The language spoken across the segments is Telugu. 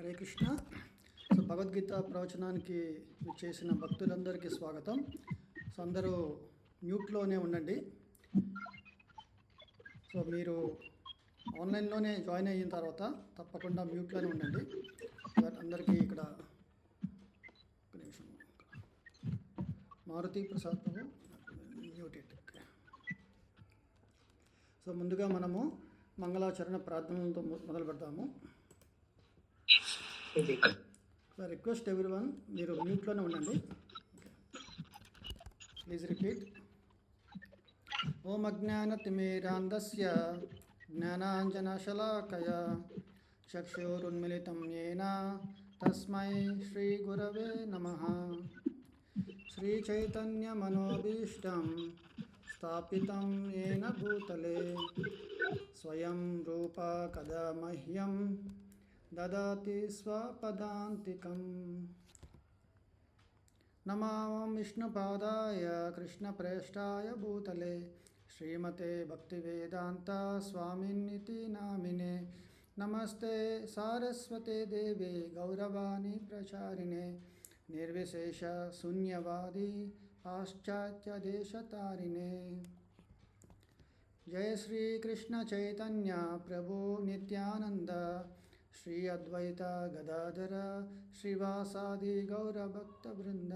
హరే కృష్ణ. సో భగవద్గీత ప్రవచనానికి చేసిన భక్తులందరికీ స్వాగతం. సో అందరూ మ్యూట్లోనే ఉండండి. సో మీరు ఆన్లైన్లోనే జాయిన్ అయిన తర్వాత తప్పకుండా మ్యూట్లోనే ఉండండి. అందరికీ ఇక్కడ ఒక నిమిషం, మారుతి ప్రసాద్ ప్రభు మ్యూటెడ్. సో ముందుగా మనము మంగళాచరణ ప్రార్థనలతో మొదలు పెడతాము. సో రిక్వెస్ట్ ఎవ్రీవన్, మీరు మ్యూట్లోనే ఉండండి. Please repeat. ఓం అజ్ఞానతిమిరాంధస్య జ్ఞానాంజనశలాకయ చక్షురున్మిళితం యేన తస్మై శ్రీగురవే నమః. శ్రీచైతన్యమనోభీష్టం స్థాపితం యేన భూతలే స్వయం రూప కదా మహ్యం దదాతి స్వపదాంతికం. నమో విష్ణుపాదాయ కృష్ణప్రేష్టాయ భూతలే శ్రీమతే భక్తివేదాంత స్వామిన్నితి నామినే. నమస్తే సారస్వతే దేవే గౌరవాణి ప్రచారిణే నిర్విశేష శూన్యవాది పాశ్చాత్య దేశతారిణే. జయ శ్రీ కృష్ణ చైతన్య ప్రభు నిత్యానంద శ్రీ అద్వైత గదాధర శ్రీవాసాది గౌరభక్త బృంద.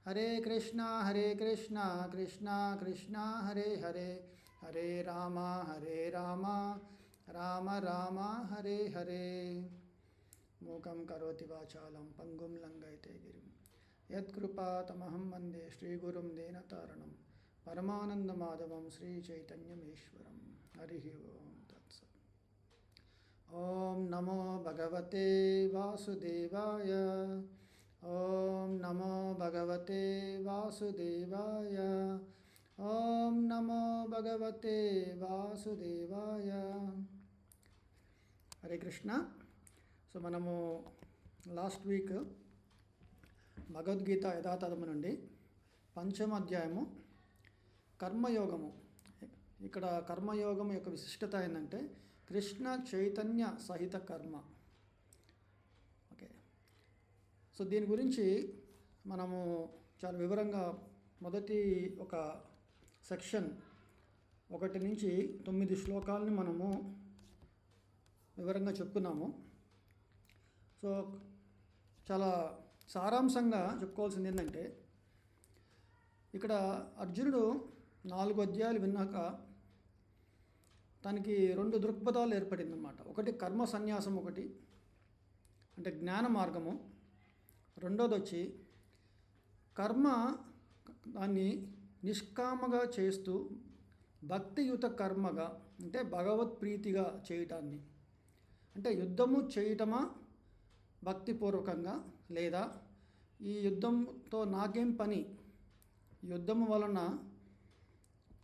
హరే కృష్ణ కృష్ణ కృష్ణ హరే హరే, హరే రామ రామ రామ హరే హరే. మూకం కరోతి వాచాలం పంగుం లంఘయతే గిరిం యత్కృపాతమహం వందే శ్రీగురుం దీనతారణం పరమానందమాధవం శ్రీచైతన్యమీశ్వరం. హరి ఓం తత్సత్. ఓం నమో భగవతే వాసుదేవాయ. ఓం నమో భగవతే వాసుదేవాయ. ఓం నమో భగవతే వాసుదేవాయ. హరే కృష్ణ. సో మనము లాస్ట్ వీక్ భగవద్గీత యథాతథము నుండి పంచమ అధ్యాయము కర్మయోగము. ఇక్కడ కర్మయోగం యొక్క విశిష్టత ఏంటంటే కృష్ణ చైతన్య సహిత కర్మ. ఓకే. సో దీని గురించి మనము చాలా వివరంగా మొదటి ఒక సెక్షన్ 1 నుంచి 9 శ్లోకాలని మనము వివరంగా చెప్పుకున్నాము. సో చాలా సారాంశంగా చెప్పుకోవాల్సింది ఏంటంటే ఇక్కడ అర్జునుడు 4 అధ్యాయాలు విన్నాక తనకి 2 దృక్పథాలు ఏర్పడిందన్నమాట. ఒకటి కర్మ సన్యాసం, ఒకటి అంటే జ్ఞాన మార్గము. రెండోది వచ్చి కర్మ దాన్ని నిష్కామగా చేస్తూ భక్తియుత కర్మగా అంటే భగవత్ ప్రీతిగా చేయటాన్ని, అంటే యుద్ధము చేయటమా భక్తిపూర్వకంగా, లేదా ఈ యుద్ధంతో నాకేం పని, యుద్ధము వలన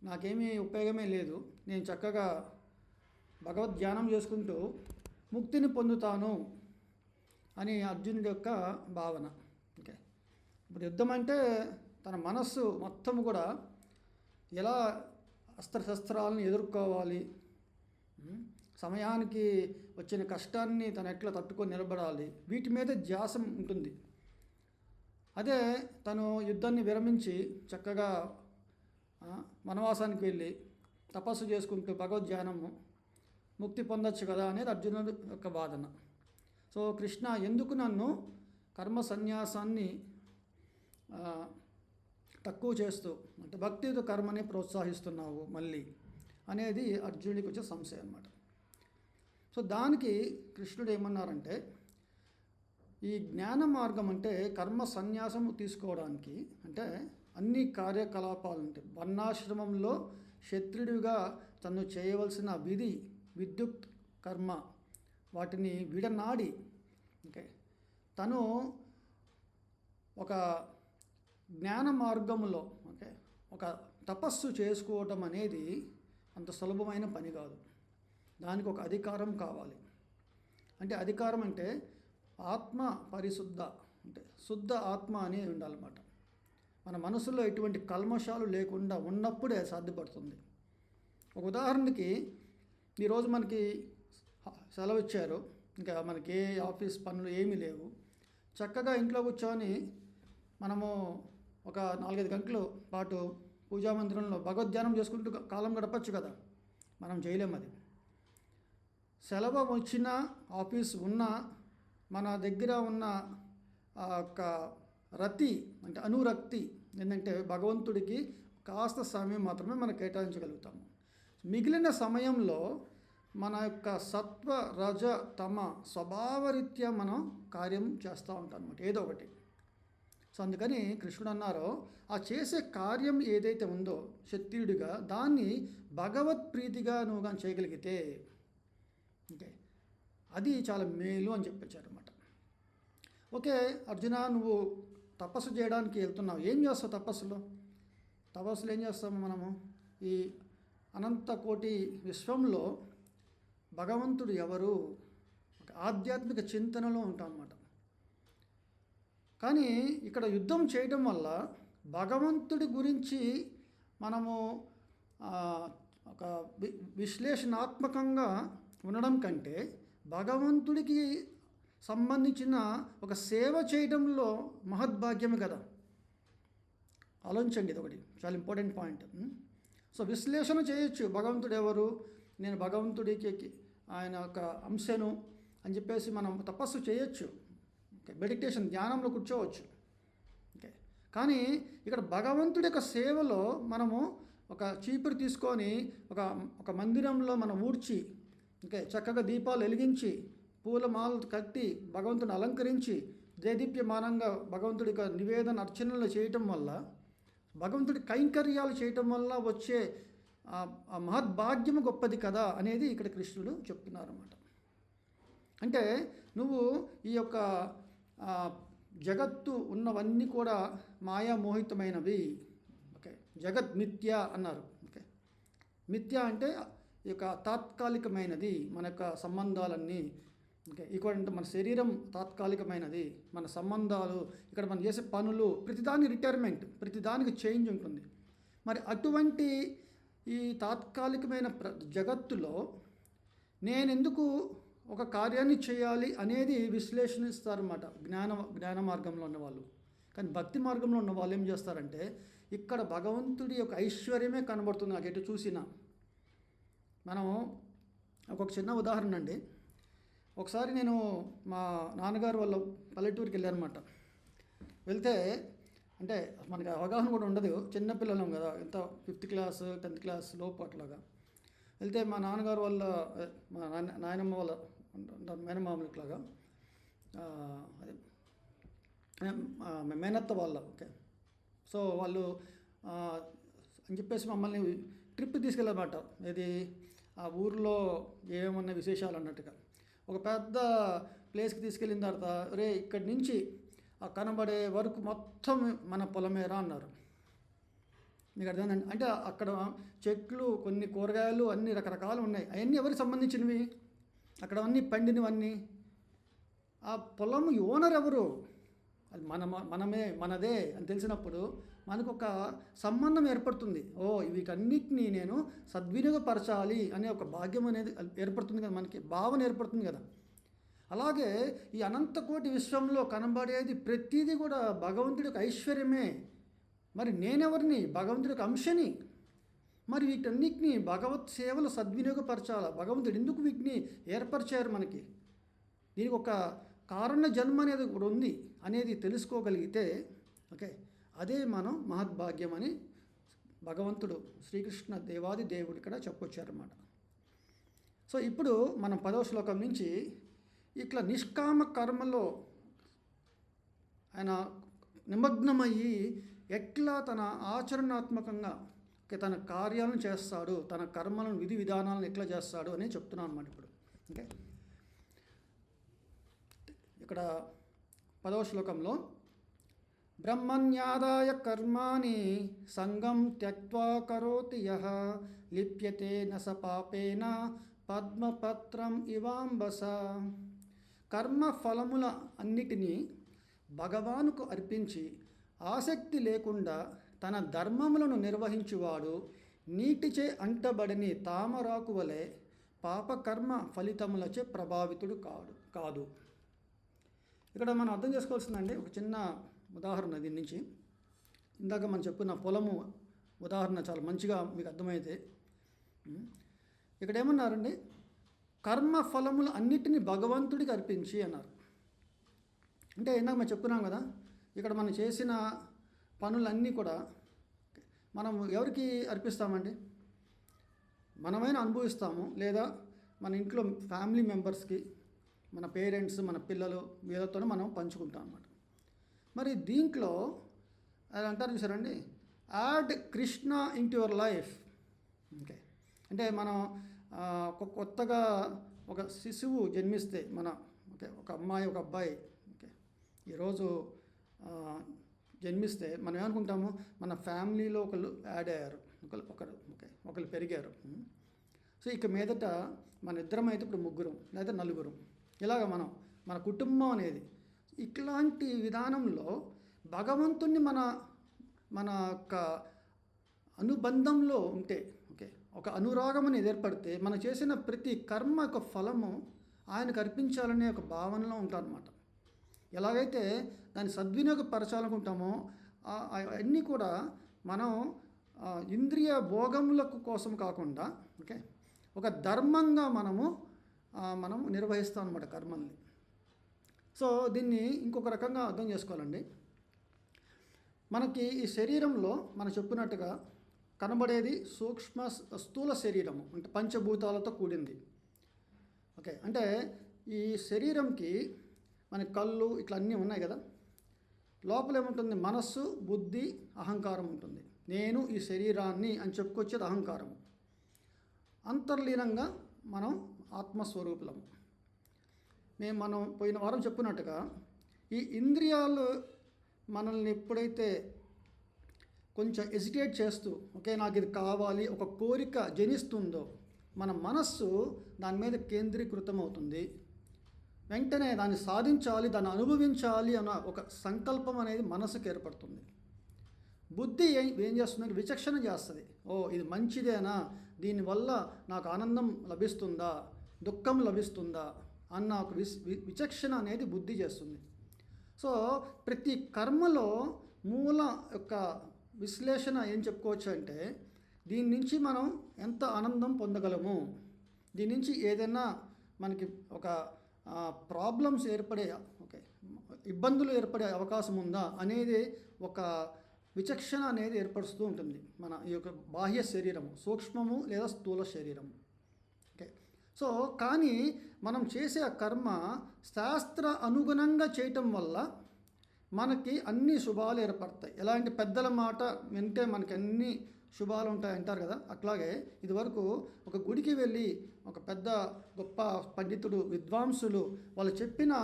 నాకేమీ ఉపయోగమే లేదు, నేను చక్కగా భగవద్ ధ్యానం చేసుకుంటూ ముక్తిని పొందుతాను అని అర్జునుడి యొక్క భావన. ఓకే. ఇప్పుడు యుద్ధం అంటే తన మనస్సు మొత్తం కూడా ఎలా అస్త్రశస్త్రాలను ఎదుర్కోవాలి, సమయానికి వచ్చిన కష్టాన్ని తను ఎట్లా తట్టుకొని నిలబడాలి, వీటి మీద ధ్యాస ఉంటుంది. అదే తను యుద్ధాన్ని విరమించి చక్కగా వనవాసానికి వెళ్ళి తపస్సు చేసుకుంటూ భగవద్ధ్యానము ముక్తి పొందొచ్చు కదా అనేది అర్జునుడి యొక్క వాదన. సో కృష్ణ ఎందుకు నన్ను కర్మ సన్యాసాన్ని తక్కువ చేస్తూ అంటే భక్తితో కర్మని ప్రోత్సహిస్తున్నావు మళ్ళీ అనేది అర్జునుడికి వచ్చే సంశయం అన్నమాట. సో దానికి కృష్ణుడు ఏమన్నారంటే ఈ జ్ఞాన మార్గం అంటే కర్మ సన్యాసం తీసుకోవడానికి అంటే అన్ని కార్యకలాపాలు అంటే వర్ణాశ్రమంలో క్షత్రియుడిగా తను చేయవలసిన విద్యుత్ కర్మ వాటిని విడనాడి ఓకే తను ఒక జ్ఞాన మార్గంలో ఓకే ఒక తపస్సు చేసుకోవటం అనేది అంత సులభమైన పని కాదు. దానికి ఒక అధికారం కావాలి. అంటే అధికారం అంటే ఆత్మ పరిశుద్ధ అంటే శుద్ధ ఆత్మ అని ఉండాలన్నమాట. మన మనసులో ఎటువంటి కల్మషాలు లేకుండా ఉన్నప్పుడే సాధ్యపడుతుంది. ఒక ఉదాహరణకి ఈరోజు మనకి సెలవు ఇచ్చారు, ఇంకా మనకి ఏ ఆఫీస్ పనులు ఏమీ లేవు, చక్కగా ఇంట్లో కూర్చొని మనము ఒక 4-5 గంటల పాటు పూజా మందిరంలో భగవద్ధ్యానం చేసుకుంటూ కాలం గడపచ్చు కదా. మనం చేయలేం అది. సెలవు వచ్చినా ఆఫీస్ ఉన్నా మన దగ్గర ఉన్న ఆ యొక్క రతి అంటే అనురక్తి ఏంటంటే భగవంతుడికి కాస్త సమయం మాత్రమే మనం కేటాయించగలుగుతాము. మిగిలిన సమయంలో మన యొక్క సత్వ రజ తమ స్వభావరీత్యా మనం కార్యం చేస్తూ ఉంటాం అనమాట, ఏదో ఒకటి. సో అందుకని కృష్ణుడు అన్నారో ఆ చేసే కార్యం ఏదైతే ఉందో క్షత్రియుడిగా దాన్ని భగవత్ప్రీతిగా నువ్వు కానీ చేయగలిగితే ఓకే అది చాలా మేలు అని చెప్పొచ్చారన్నమాట. ఓకే అర్జున, నువ్వు తపస్సు చేయడానికి వెళ్తున్నావు, ఏం చేస్తావు తపస్సులో? తపస్సులు ఏం చేస్తాము మనము? ఈ అనంత కోటి విశ్వంలో భగవంతుడు ఎవరు ఆధ్యాత్మిక చింతనలో ఉంటాం అన్నమాట. కానీ ఇక్కడ యుద్ధం చేయడం వల్ల భగవంతుడి గురించి మనము ఒక విశ్లేషణాత్మకంగా ఉండడం కంటే భగవంతుడికి సంబంధించిన ఒక సేవ చేయడంలో మహద్భాగ్యమే కదా. ఆలోచించండి, ఇది ఒకటి చాలా ఇంపార్టెంట్ పాయింట్. సో విశ్లేషణ చేయొచ్చు, భగవంతుడు ఎవరు, నేను భగవంతుడికి ఆయన ఒక అంశను అని చెప్పేసి మనం తపస్సు చేయొచ్చు, ఓకే, మెడిటేషన్ ధ్యానంలో కూర్చోవచ్చు, ఓకే. కానీ ఇక్కడ భగవంతుడి యొక్క సేవలో మనము ఒక చీపురు తీసుకొని ఒక మందిరంలో మనం ఊడ్చి, ఓకే, చక్కగా దీపాలు వెలిగించి పూల మాలలు కట్టి భగవంతుని అలంకరించి దేదీప్యమానంగా భగవంతుడి యొక్క నివేదన అర్చనలు చేయటం వల్ల, భగవంతుడి కైంకర్యాలు చేయటం వల్ల వచ్చే ఆ మహద్భాగ్యము గొప్పది కదా అనేది ఇక్కడ కృష్ణుడు చెప్తున్నారు అన్నమాట. అంటే నువ్వు ఈ యొక్క జగత్తు ఉన్నవన్నీ కూడా మాయామోహితమైనవి, ఓకే, జగత్ మిథ్య అన్నారు, ఓకే. మిథ్య అంటే ఈ యొక్క తాత్కాలికమైనది, మన యొక్క సంబంధాలన్నీ, ఓకే. ఇక్కడ మన శరీరం తాత్కాలికమైనది, మన సంబంధాలు, ఇక్కడ మనం చేసే పనులు, ప్రతిదానికి రిటైర్మెంట్, ప్రతిదానికి చేంజ్ ఉంటుంది. మరి అటువంటి ఈ తాత్కాలికమైన జగత్తులో నేనెందుకు ఒక కార్యాన్ని చేయాలి అనేది విశ్లేషణిస్తారన్నమాట జ్ఞాన మార్గంలో ఉన్నవాళ్ళు. కానీ భక్తి మార్గంలో ఉన్న వాళ్ళు ఏం చేస్తారంటే ఇక్కడ భగవంతుడి యొక్క ఐశ్వర్యమే కనబడుతుంది నాకు ఎటు చూసినా. మనం ఒక చిన్న ఉదాహరణ అండి. ఒకసారి నేను మా నాన్నగారు వాళ్ళ పల్లెటూరుకి వెళ్ళానమాట. వెళ్తే అంటే మనకి అవగాహన కూడా ఉండదు, చిన్నపిల్లలం కదా, ఎంత 5th క్లాస్ 10th క్లాస్ లోపు అట్లాగా వెళ్తే మా నాన్నగారు వాళ్ళ మా నాయనమ్మ వాళ్ళ మేనమామలాగా అదే మేనత్త వాళ్ళ, ఓకే. సో వాళ్ళు అని చెప్పేసి మమ్మల్ని ట్రిప్ తీసుకెళ్ళారన్నమాట. ఇది ఆ ఊరిలో ఏమన్నా విశేషాలు అన్నట్టుగా ఒక పెద్ద ప్లేస్కి తీసుకెళ్ళిన తర్వాత రే ఇక్కడి నుంచి ఆ కనబడే వరకు మొత్తం మన పొలమేరా అన్నారు. మీకు అర్థమైందండి? అంటే అక్కడ చెట్లు, కొన్ని కూరగాయలు అన్ని రకరకాలు ఉన్నాయి. అవన్నీ ఎవరికి సంబంధించినవి? అక్కడ అన్నీ పండినవన్నీ. ఆ పొలం ఓనర్ ఎవరు? అది మనదే అని తెలిసినప్పుడు మనకు ఒక సంబంధం ఏర్పడుతుంది. వీటన్నిటినీ నేను సద్వినియోగపరచాలి అనే ఒక భాగ్యం అనేది ఏర్పడుతుంది కదా, మనకి భావన ఏర్పడుతుంది కదా. అలాగే ఈ అనంతకోటి విశ్వంలో కనబడేది ప్రతిదీ కూడా భగవంతుడి యొక్క ఐశ్వర్యమే. మరి నేనెవరిని? భగవంతుడి యొక్క అంశని. మరి వీటన్నిటిని భగవత్ సేవలు సద్వినియోగపరచాలా? భగవంతుడు ఎందుకు వీటిని ఏర్పరిచారు మనకి? దీనికి ఒక కారణ జన్మ అనేది కూడా ఉంది అనేది తెలుసుకోగలిగితే, ఓకే, అదే మనం మహద్భాగ్యం అని భగవంతుడు శ్రీకృష్ణ దేవాది దేవుడు ఇక్కడ చెప్పొచ్చారన్నమాట. సో ఇప్పుడు మనం 10వ శ్లోకం నుంచి ఇట్లా నిష్కామ కర్మలో ఆయన నిమగ్నమయ్యి ఎట్లా తన ఆచరణాత్మకంగా తన కార్యాలను చేస్తాడు, తన కర్మలను విధి విధానాలను ఎట్లా చేస్తాడు అని చెప్తున్నాను అన్నమాట ఇప్పుడు. ఓకే, ఇక్కడ 10వ శ్లోకంలో బ్రహ్మణ్యాదాయ కర్మాణి సంగం త్యక్త్వా కరోతి యః లిప్యతే న స పాపేన పద్మపత్రం ఇవాంబస. కర్మ ఫలముల అన్నిటినీ భగవానుకు అర్పించి ఆసక్తి లేకుండా తన ధర్మములను నిర్వహించువాడు నీటిచే అంటబడని తామరాకు వలె పాపకర్మ ఫలితములచే ప్రభావితుడు కాదు. ఇక్కడ మనం అర్థం చేసుకోవాల్సిందండి ఒక చిన్న ఉదాహరణ దీని నుంచి. ఇందాక మనం చెప్పుకున్న పొలము ఉదాహరణ చాలా మంచిగా మీకు అర్థమైతే, ఇక్కడ ఏమన్నారండి, కర్మ ఫలములు అన్నిటినీ భగవంతుడికి అర్పించి అన్నారు. అంటే ఇందాక మనం చెప్పుకున్నాం కదా, ఇక్కడ మనం చేసిన పనులన్నీ కూడా మనం ఎవరికి అర్పిస్తామండి? మనమైనా అనుభవిస్తాము, లేదా మన ఇంట్లో ఫ్యామిలీ మెంబర్స్కి, మన పేరెంట్స్, మన పిల్లలు, వీళ్ళతోనే మనం పంచుకుంటాం అన్నమాట. మరి దీంట్లో అది అంటారు చూసారండి, add Krishna in your life. Okay, అంటే మనం కొత్తగా ఒక శిశువు జన్మిస్తే ఒక అమ్మాయి ఒక అబ్బాయి ఈరోజు జన్మిస్తే మనం ఏమనుకుంటాము, మన ఫ్యామిలీలో ఒకళ్ళు యాడ్ అయ్యారు, ఒకళ్ళు పెరిగారు. సో ఇక మీదట మన ఇద్దరం అయితే ఇప్పుడు ముగ్గురం లేదా నలుగురం, ఇలాగ మన కుటుంబం అనేది. ఇట్లాంటి విధానంలో భగవంతుణ్ణి మన యొక్క అనుబంధంలో ఉంటే, ఒక అనురాగం అనేది ఏర్పడితే, మనం చేసిన ప్రతి కర్మ యొక్క ఫలము ఆయనకు అర్పించాలనే ఒక భావనలో ఉంటారన్నమాట. ఎలాగైతే దాన్ని సద్వినియోగపరచాలనుకుంటామో అన్నీ కూడా మనం ఇంద్రియ భోగములకు కోసం కాకుండా ఒక ధర్మంగా మనం నిర్వహిస్తాం అన్నమాట కర్మల్ని. సో దీన్ని ఇంకొక రకంగా అర్థం చేసుకోవాలండి. మనకి ఈ శరీరంలో మనం చెప్పినట్టుగా కనబడేది స్థూల శరీరము, అంటే పంచభూతాలతో కూడింది. అంటే ఈ శరీరంకి మన కళ్ళు ఇట్లా అన్నీ ఉన్నాయి కదా, లోపల ఏముంటుంది? మనస్సు, బుద్ధి, అహంకారం ఉంటుంది. నేను ఈ శరీరాన్ని అని చెప్పుకొచ్చేది అహంకారం. అంతర్లీనంగా మనం ఆత్మస్వరూపులము. మనం పోయిన వారం చెప్పున్నట్టుగా ఈ ఇంద్రియాలు మనల్ని ఎప్పుడైతే కొంచెం ఎజిటేట్ చేస్తూ నాకు ఇది కావాలి ఒక కోరిక జనిస్తుందో, మన మనస్సు దాని మీద కేంద్రీకృతం అవుతుంది. వెంటనే దాన్ని సాధించాలి, దాన్ని అనుభవించాలి అన్న ఒక సంకల్పం అనేది మనసుకు ఏర్పడుతుంది. బుద్ధి ఏం చేస్తుందంటే విచక్షణ చేస్తుంది. ఇది మంచిదేనా, దీనివల్ల నాకు ఆనందం లభిస్తుందా, దుఃఖం లభిస్తుందా అన్న ఒక విచక్షణ అనేది బుద్ధి చేస్తుంది. సో ప్రతి కర్మలో మూల యొక్క విశ్లేషణ ఏం చెప్పుకోవచ్చు అంటే, దీని నుంచి మనం ఎంత ఆనందం పొందగలము, దీని నుంచి ఏదైనా మనకి ఒక ప్రాబ్లమ్స్ ఏర్పడే ఇబ్బందులు ఏర్పడే అవకాశం ఉందా అనేది ఒక విచక్షణ అనేది ఏర్పరుస్తూ ఉంటుంది మన ఈ యొక్క బాహ్య శరీరము, సూక్ష్మము లేదా స్థూల శరీరము. సో కానీ మనం చేసే ఆ కర్మ శాస్త్ర అనుగుణంగా చేయటం వల్ల మనకి అన్ని శుభాలు ఏర్పడతాయి. ఎలాంటి పెద్దల మాట వింటే మనకి అన్ని శుభాలు ఉంటాయి అంటారు కదా, అట్లాగే ఇదివరకు ఒక గుడికి వెళ్ళి ఒక పెద్ద గొప్ప పండితుడు, విద్వాంసులు వాళ్ళు చెప్పిన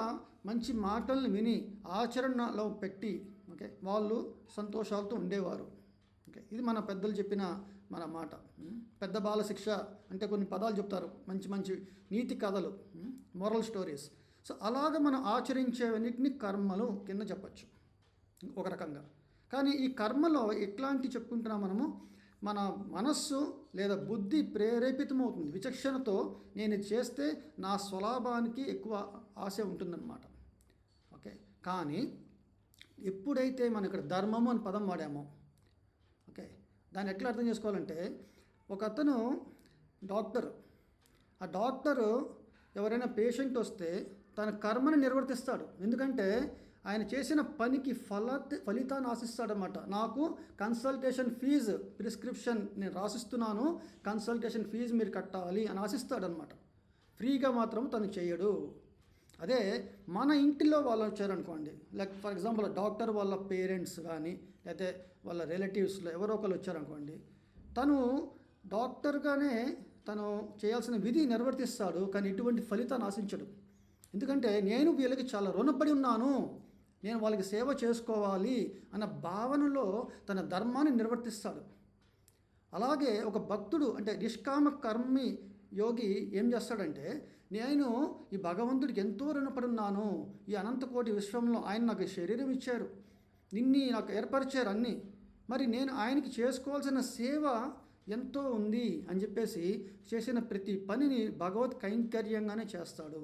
మంచి మాటలను విని ఆచరణలో పెట్టి వాళ్ళు సంతోషాలతో ఉండేవారు. ఇది మన పెద్దలు చెప్పిన మన మాట. పెద్ద బాల శిక్ష అంటే కొన్ని పదాలు చెప్తారు, మంచి మంచి నీతి కథలు, మోరల్ స్టోరీస్. సో అలాగ మనం ఆచరించేవన్నిటిని కర్మలు కింద చెప్పచ్చు ఒక రకంగా. కానీ ఈ కర్మలో ఎట్లాంటి చెప్పుకుంటున్నాం మనము, మన మనస్సు లేదా బుద్ధి ప్రేరేపితమవుతుంది విచక్షణతో. నేను ఇది చేస్తే నా స్వలాభానికి ఎక్కువ ఆశ ఉంటుందన్నమాట. కానీ ఎప్పుడైతే మనం ఇక్కడ ధర్మము అని పదం వాడామో, దాన్ని ఎట్లా అర్థం చేసుకోవాలంటే, ఒక అతను డాక్టరు, ఆ డాక్టరు ఎవరైనా పేషెంట్ వస్తే తన కర్మని నిర్వర్తిస్తాడు. ఎందుకంటే ఆయన చేసిన పనికి ఫలితాన్ని ఆశిస్తాడనమాట. నాకు కన్సల్టేషన్ ఫీజు, ప్రిస్క్రిప్షన్ నేను రాసిస్తున్నాను, కన్సల్టేషన్ ఫీజు మీరు కట్టాలి అని ఆశిస్తాడనమాట. ఫ్రీగా మాత్రం తను చేయడు. అదే మన ఇంటిలో వాళ్ళు వచ్చారనుకోండి, లైక్ ఫర్ ఎగ్జాంపుల్ డాక్టర్ వాళ్ళ పేరెంట్స్ కానీ లేకపోతే వాళ్ళ రిలేటివ్స్లో ఎవరో ఒకరు వచ్చారనుకోండి, తను డాక్టర్గానే తను చేయాల్సిన విధి నిర్వర్తిస్తాడు, కానీ ఇటువంటి ఫలితాన్ని ఆశించడు. ఎందుకంటే నేను వీళ్ళకి చాలా రుణపడి ఉన్నాను, నేను వాళ్ళకి సేవ చేసుకోవాలి అన్న భావనలో తన ధర్మాన్ని నిర్వర్తిస్తాడు. అలాగే ఒక భక్తుడు అంటే నిష్కామ కర్మి యోగి ఏం చేస్తాడంటే, నేను ఈ భగవంతుడికి ఎంతో రుణపడి ఉన్నాను, ఈ అనంతకోటి విశ్వంలో ఆయన నాకు శరీరం ఇచ్చారు, నిన్ని నాకు ఏర్పరిచారు అన్నీ, మరి నేను ఆయనకి చేసుకోవాల్సిన సేవ ఎంతో ఉంది అని చెప్పేసి చేసిన ప్రతి పనిని భగవత్ కైంకర్యంగానే చేస్తాడు.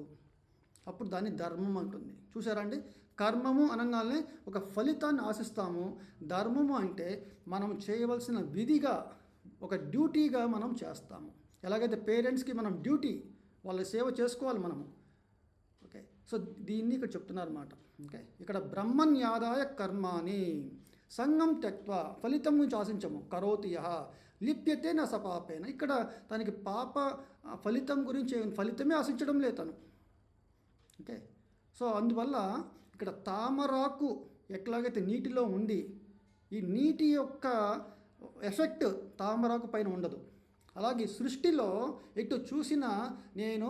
అప్పుడు దాన్ని ధర్మం అంటుంది. చూసారండి, కర్మము అనగానే ఒక ఫలితాన్ని ఆశిస్తాము. ధర్మము అంటే మనం చేయవలసిన విధిగా, ఒక డ్యూటీగా మనం చేస్తాము. ఎలాగైతే పేరెంట్స్కి మనం డ్యూటీ, వాళ్ళ సేవ చేసుకోవాలి మనము. ఓకే, సో దీన్ని ఇక్కడ చెప్తున్నారు అన్నమాట. ఓకే, ఇక్కడ బ్రహ్మణ్యాదాయ కర్మాని సంగం త్యక్త్వ, ఫలితం గురించి ఆశించము. కరోతి యః లిప్యతే నా సపాపేన, ఇక్కడ తనకి పాప ఫలితం గురించి ఫలితమే ఆశించడం లేదు తను. ఓకే, సో అందువల్ల ఇక్కడ తామరాకు ఎట్లాగైతే నీటిలో ఉండి ఈ నీటి యొక్క ఎఫెక్ట్ తామరాకు పైన ఉండదు, అలాగే సృష్టిలో ఎటు చూసినా నేను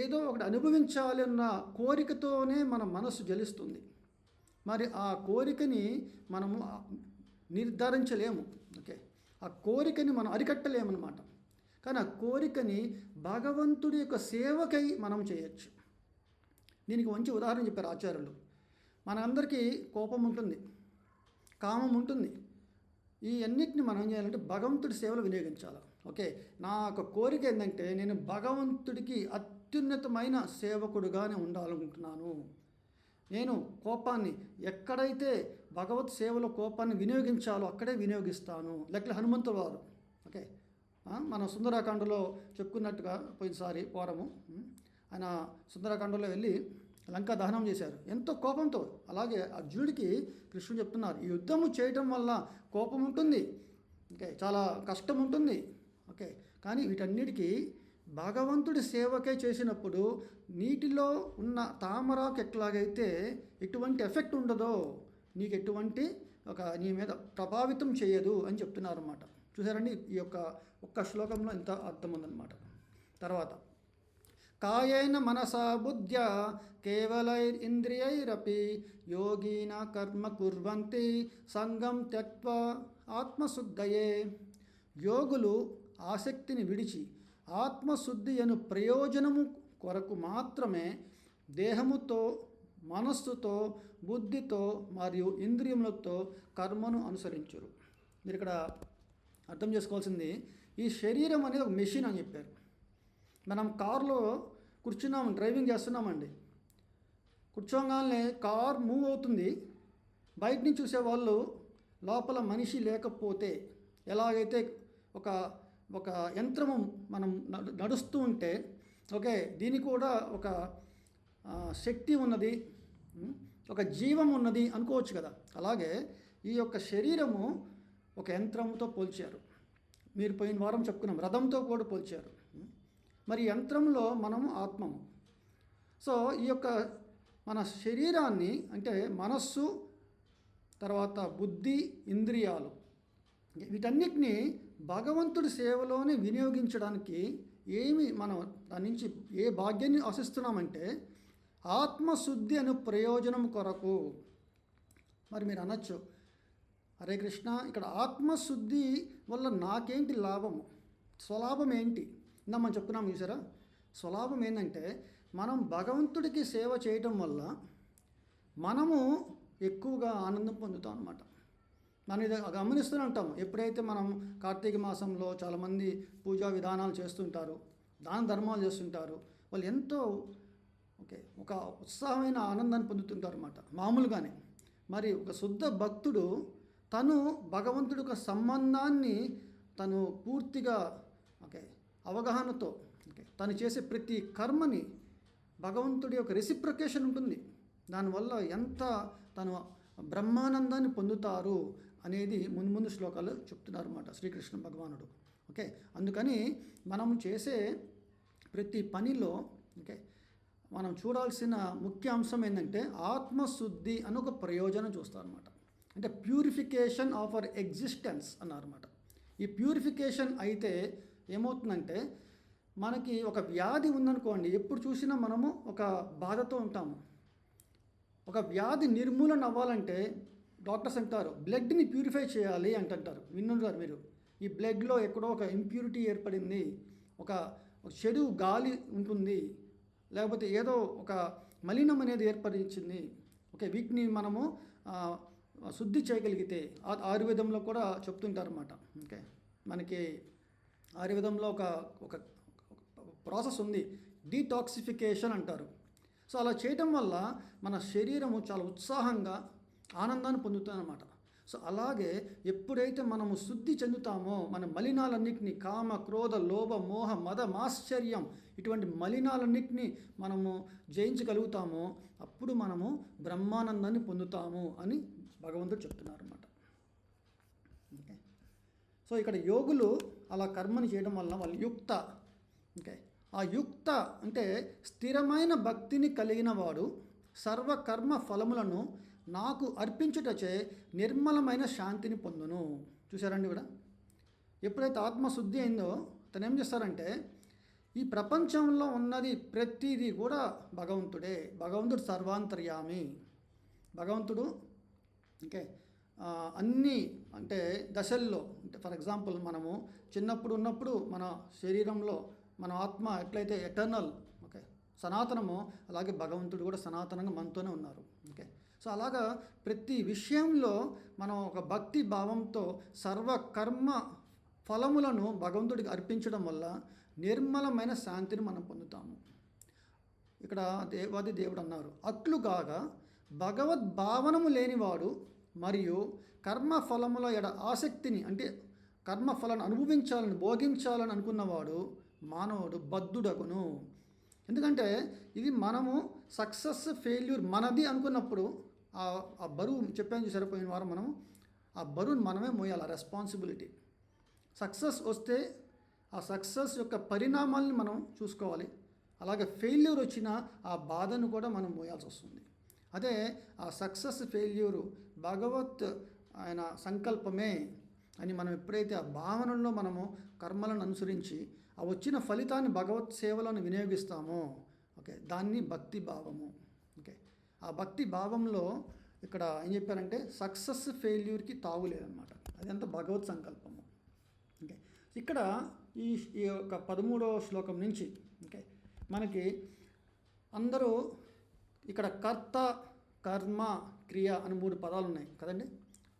ఏదో ఒకటి అనుభవించాలి అన్న కోరికతోనే మన మనసు జలిస్తుంది. మరి ఆ కోరికని మనము నిర్ధారించలేము. ఓకే, ఆ కోరికని మనం అరికట్టలేమన్నమాట. కానీ ఆ కోరికని భగవంతుడి యొక్క సేవకై మనం చేయొచ్చు. దీనికి మంచి ఉదాహరణ చెప్పారు ఆచార్యులు. మనందరికీ కోపం ఉంటుంది, కామం ఉంటుంది. ఈ అన్నిటిని మనం ఏం చేయాలంటే భగవంతుడి సేవలు వినియోగించాలి. ఓకే, నా యొక్క కోరిక ఏంటంటే నేను భగవంతుడికి అత్యున్నతమైన సేవకుడుగానే ఉండాలనుకుంటున్నాను. నేను కోపాన్ని ఎక్కడైతే భగవత్ సేవలో కోపాన్ని వినియోగించాలో అక్కడే వినియోగిస్తాను. లెక్కల హనుమంతుల వారు. ఓకే, మన సుందరాకాండలో చెప్పుకున్నట్టుగా పోయినసారి పూర్వము ఆయన సుందరాకాండలో వెళ్ళి లంకా దహనం చేశారు ఎంతో కోపంతో. అలాగే అర్జునుడికి కృష్ణుడు చెప్తున్నారు, ఈ యుద్ధము చేయటం వల్ల కోపం ఉంటుంది, ఓకే, చాలా కష్టం ఉంటుంది. ఓకే, కానీ వీటన్నిటికీ భగవంతుడి సేవకే చేసినప్పుడు నీటిలో ఉన్న తామరాకు ఎట్లాగైతే ఎటువంటి ఎఫెక్ట్ ఉండదో నీకు ఎటువంటి నీ మీద ప్రభావితం చేయదు అని చెప్తున్నారు అన్నమాట. చూసారండి, ఈ యొక్క ఒక్క శ్లోకంలో ఇంత అర్థం ఉందన్నమాట. తర్వాత కాయేన మనసా బుద్ధ్యా కేవలైరింద్రియైరపి యోగిన కర్మ కుర్వంతి సంగం త్యక్త్వా ఆత్మశుద్ధయే. యోగులు ఆసక్తిని విడిచి ఆత్మశుద్ధి అను ప్రయోజనము కొరకు మాత్రమే దేహముతో, మనస్సుతో, బుద్ధితో మరియు ఇంద్రియములతో కర్మను అనుసరించరు. మీరు ఇక్కడ అర్థం చేసుకోవాల్సింది, ఈ శరీరం అనేది ఒక మెషిన్ అని చెప్పారు. మనం కారులో కూర్చున్నాము, డ్రైవింగ్ చేస్తున్నామండి. కూర్చోగానే కార్ మూవ్ అవుతుంది. బయట నుంచి చూసేవాళ్ళు లోపల మనిషి లేకపోతే ఎలాగైతే ఒక యంత్రము మనం నడుస్తూ ఉంటే, ఓకే, దీనికి కూడా ఒక శక్తి ఉన్నది, ఒక జీవం ఉన్నది అనుకోవచ్చు కదా. అలాగే ఈ యొక్క శరీరము ఒక యంత్రంతో పోల్చారు. మీరు పోయిన వారం చెప్పుకున్నాం, రథంతో కూడా పోల్చారు. మరి యంత్రంలో మనము ఆత్మము. సో ఈ యొక్క మన శరీరాన్ని అంటే మనస్సు, తర్వాత బుద్ధి, ఇంద్రియాలు, వీటన్నిటిని భగవంతుడి సేవలోనే వినియోగించడానికి మనం దాని నుంచి ఏ భాగ్యాన్ని ఆశిస్తున్నామంటే ఆత్మశుద్ధి అను ప్రయోజనం కొరకు. మరి మీరు అనొచ్చు, హరే కృష్ణ, ఇక్కడ ఆత్మశుద్ధి వల్ల నాకేంటి లాభము, స్వలాభం ఏంటి? మనం చెప్పుకున్నాం చూసారా, స్వలాభం ఏంటంటే మనం భగవంతుడికి సేవ చేయటం వల్ల మనము ఎక్కువగా ఆనందం పొందుతాం అన్నమాట. మనం ఇది గమనిస్తూనే ఉంటాము. ఎప్పుడైతే మనం కార్తీక మాసంలో చాలామంది పూజా విధానాలు చేస్తుంటారు, దాన ధర్మాలు చేస్తుంటారు, వాళ్ళు ఎంతో ఒక ఉత్సాహమైన ఆనందాన్ని పొందుతుంటారు అన్నమాట మామూలుగానే. మరి ఒక శుద్ధ భక్తుడు తను భగవంతుడి యొక్క సంబంధాన్ని తను పూర్తిగా అవగాహనతో తను చేసే ప్రతి కర్మని భగవంతుడి యొక్క రెసిప్రొకేషన్ ఉంటుంది. దానివల్ల ఎంత తను బ్రహ్మానందాన్ని పొందుతారు అనేది ముందు శ్లోకాలు చెప్తున్నారు అన్నమాట శ్రీకృష్ణ భగవానుడు. ఓకే, అందుకని మనం చేసే ప్రతి పనిలో మనం చూడాల్సిన ముఖ్య అంశం ఏంటంటే ఆత్మశుద్ధి అని ఒక ప్రయోజనం చూస్తారన్నమాట. అంటే ప్యూరిఫికేషన్ ఆఫ్ అవర్ ఎగ్జిస్టెన్స్ అన్నారన్నమాట. ఈ ప్యూరిఫికేషన్ అయితే ఏమవుతుందంటే మనకి ఒక వ్యాధి ఉందనుకోండి, ఎప్పుడు చూసినా మనము ఒక బాధతో ఉంటాము. ఒక వ్యాధి నిర్మూలన అవ్వాలంటే డాక్టర్స్ అంటారు బ్లడ్ని ప్యూరిఫై చేయాలి అంటుంటారు. విన్నారు మీరు, ఈ బ్లడ్లో ఎక్కడో ఒక ఇంప్యూరిటీ ఏర్పడింది, ఒక చెడు గాలి ఉంటుంది, లేకపోతే ఏదో ఒక మలినం అనేది ఏర్పడించింది. వీటిని మనము శుద్ధి చేయగలిగితే ఆయుర్వేదంలో కూడా చెప్తుంటారు అన్నమాట. మనకి ఆయుర్వేదంలో ఒక ఒక ప్రాసెస్ ఉంది, డీటాక్సిఫికేషన్ అంటారు. సో అలా చేయటం వల్ల మన శరీరము చాలా ఉత్సాహంగా ఆనందాన్ని పొందుతుందన్నమాట. సో అలాగే ఎప్పుడైతే మనము శుద్ధి చెందుతామో, మన మలినాలన్నింటినీ, కామ క్రోధ లోభ మోహ మద మాశ్చర్యం ఇటువంటి మలినాలన్నింటినీ మనము జయించగలుగుతామో అప్పుడు మనము బ్రహ్మానందాన్ని పొందుతాము అని భగవంతుడు చెప్తున్నారు అన్నమాట. ఓకే, సో ఇక్కడ యోగులు అలా కర్మని చేయడం వల్ల వాళ్ళు యుక్త, ఓకే, ఆ యుక్త అంటే స్థిరమైన భక్తిని కలిగిన వాడు సర్వకర్మ ఫలములను నాకు అర్పించుటచే నిర్మలమైన శాంతిని పొందును. చూసారండి ఇక్కడ ఎప్పుడైతే ఆత్మశుద్ధి అయిందో తను ఏం చేస్తారంటే ఈ ప్రపంచంలో ఉన్నది ప్రతిదీ కూడా భగవంతుడే. భగవంతుడు సర్వాంతర్యామి. భగవంతుడు ఓకే అన్ని అంటే దశల్లో, అంటే ఫర్ ఎగ్జాంపుల్ మనము చిన్నప్పుడు ఉన్నప్పుడు మన శరీరంలో మన ఆత్మ ఎట్లయితే ఎటర్నల్, ఓకే, సనాతనమో, అలాగే భగవంతుడు కూడా సనాతనంగా మనతోనే ఉన్నారు. ఓకే, సో అలాగా ప్రతి విషయంలో మనం ఒక భక్తి భావంతో సర్వకర్మ ఫలములను భగవంతుడికి అర్పించడం వల్ల నిర్మలమైన శాంతిని మనం పొందుతాము. ఇక్కడ దేవాది దేవుడు అన్నారు, అట్లుగాగా భగవద్భావనము లేనివాడు మరియు కర్మఫలముల ఎడ ఆసక్తిని అంటే కర్మఫలాన్ని అనుభవించాలని భోగించాలని అనుకున్నవాడు మానవుడు బద్ధుడగును. ఎందుకంటే ఇది మనము సక్సెస్ ఫెయిల్యూర్ మనది అనుకున్నప్పుడు ఆ బరువు చెప్పాను సరిపోయిన వారం మనము ఆ బరువుని మనమే మోయాలి, ఆ రెస్పాన్సిబిలిటీ. సక్సెస్ వస్తే ఆ సక్సెస్ యొక్క పరిణామాలని మనం చూసుకోవాలి, అలాగే ఫెయిల్యూర్ వచ్చిన ఆ బాధను కూడా మనం మోయాల్సి వస్తుంది. అదే ఆ సక్సెస్ ఫెయిల్యూరు భగవత్ ఆయన సంకల్పమే అని మనం ఎప్పుడైతే ఆ భావనలో మనము కర్మలను అనుసరించి ఆ వచ్చిన ఫలితాన్ని భగవత్ సేవలను వినియోగిస్తామో, ఓకే, దాన్ని భక్తి భావము. ఓకే, ఆ భక్తి భావంలో ఇక్కడ ఏం చెప్పారంటే సక్సెస్ ఫెయిల్యూర్కి తావులేదన్నమాట, అదంతా భగవత్ సంకల్పము. ఓకే, ఇక్కడ ఈ యొక్క 13వ శ్లోకం నుంచి ఓకే మనకి అందరూ ఇక్కడ కర్త కర్మ క్రియ అని 3 పదాలు ఉన్నాయి కదండి.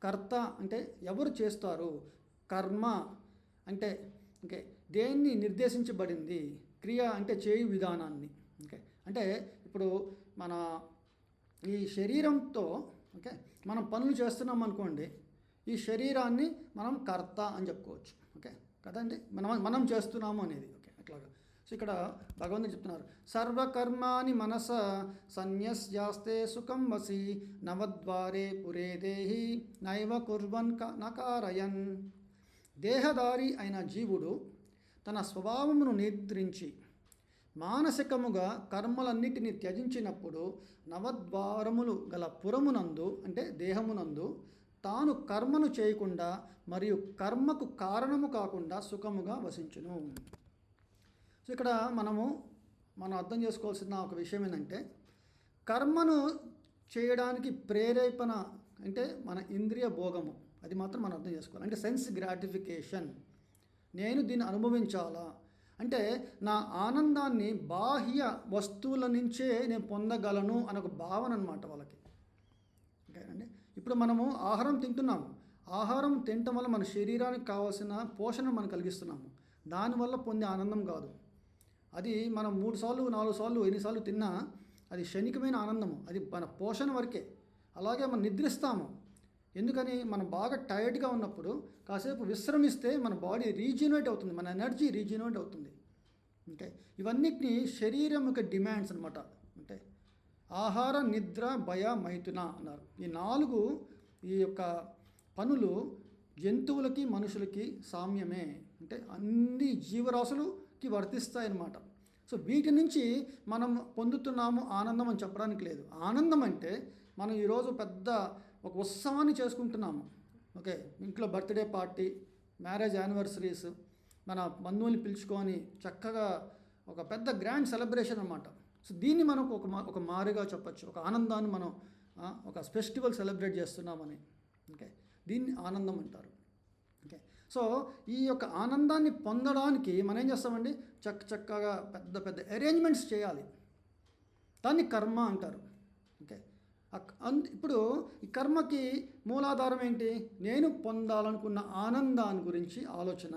కర్త అంటే ఎవరు చేస్తారు, కర్మ అంటే ఓకే దేన్ని నిర్దేశించబడింది, క్రియ అంటే చేయు విధానాన్ని. ఓకే, అంటే ఇప్పుడు మన ఈ శరీరంతో ఓకే మనం పనులు చేస్తున్నాం అనుకోండి, ఈ శరీరాన్ని మనం కర్త అని చెప్పుకోవచ్చు. ఓకే కదండి, మనం చేస్తున్నాము అనేది. ఓకే అట్లాగా. సో ఇక్కడ భగవంతుడు చెప్తున్నారు, సర్వకర్మాని మనస సన్యస్యాస్తే సుఖం వసి నవద్వారే పురే దేహి నైవ కుర్వన్ నకారయన్. దేహదారి అయిన జీవుడు తన స్వభావమును నిద్రించి మానసికముగా కర్మలన్నిటినీ త్యజించినప్పుడు నవద్వారములు గల పురమునందు అంటే దేహమునందు తాను కర్మను చేయకుండా మరియు కర్మకు కారణము కాకుండా సుఖముగా వసించును. సో ఇక్కడ మనం అర్థం చేసుకోవాల్సిన ఒక విషయం ఏంటంటే కర్మను చేయడానికి ప్రేరేపణ అంటే మన ఇంద్రియ భోగము, అది మాత్రం మనం అర్థం చేసుకోవాలి. అంటే సెన్స్ గ్రాటిఫికేషన్, నేను దీన్ని అనుభవించాలా అంటే నా ఆనందాన్ని బాహ్య వస్తువుల నుంచే నేను పొందగలను అనే ఒక భావన అనమాట వాళ్ళకి. ఓకే అండి, ఇప్పుడు మనము ఆహారం తింటున్నాము, ఆహారం తినటం వల్ల మన శరీరానికి కావాల్సిన పోషణ మనం కలిగిస్తున్నాము, దానివల్ల పొందే ఆనందం కాదు. అది మనం 3 సార్లు 4 సార్లు ఎన్నిసార్లు తిన్నా అది క్షణికమైన ఆనందము, అది మన పోషణ వరకే. అలాగే మనం నిద్రిస్తాము, ఎందుకని మనం బాగా టైర్డ్గా ఉన్నప్పుడు కాసేపు విశ్రమిస్తే మన బాడీ రీజనరేట్ అవుతుంది, మన ఎనర్జీ రీజనరేట్ అవుతుంది. అంటే ఇవన్నిటిని శరీరం యొక్క డిమాండ్స్ అనమాట. అంటే ఆహార నిద్ర భయ మైథున అన్నారు. ఈ 4 ఈ యొక్క పనులు జంతువులకి మనుషులకి సామ్యమే, అంటే అన్ని జీవరాశులకి వర్తిస్తాయన్నమాట. సో వీటి నుంచి మనం పొందుతున్నాము ఆనందం అని చెప్పడానికి లేదు. ఆనందం అంటే మనం ఈరోజు పెద్ద ఒక ఉత్సవాన్ని చేసుకుంటున్నాము. ఓకే, ఇంట్లో బర్త్డే పార్టీ, మ్యారేజ్ యానివర్సరీస్, మన బంధువుల్ని పిలుచుకొని చక్కగా ఒక పెద్ద గ్రాండ్ సెలబ్రేషన్ అన్నమాట. సో దీన్ని మనం ఒక మారుగా చెప్పచ్చు, ఒక ఆనందాన్ని మనం ఒక ఫెస్టివల్ సెలబ్రేట్ చేస్తున్నామని. ఓకే, దీన్ని ఆనందం అంటారు. ఓకే, సో ఈ యొక్క ఆనందాన్ని పొందడానికి మనం ఏం చేస్తామండి, చక్కగా పెద్ద పెద్ద అరేంజ్మెంట్స్ చేయాలి, దాన్ని కర్మ అంటారు. ఓకే, ఇప్పుడు ఈ కర్మకి మూలాధారం ఏంటి? నేను పొందాలనుకున్న ఆనందాన్ని గురించి ఆలోచన.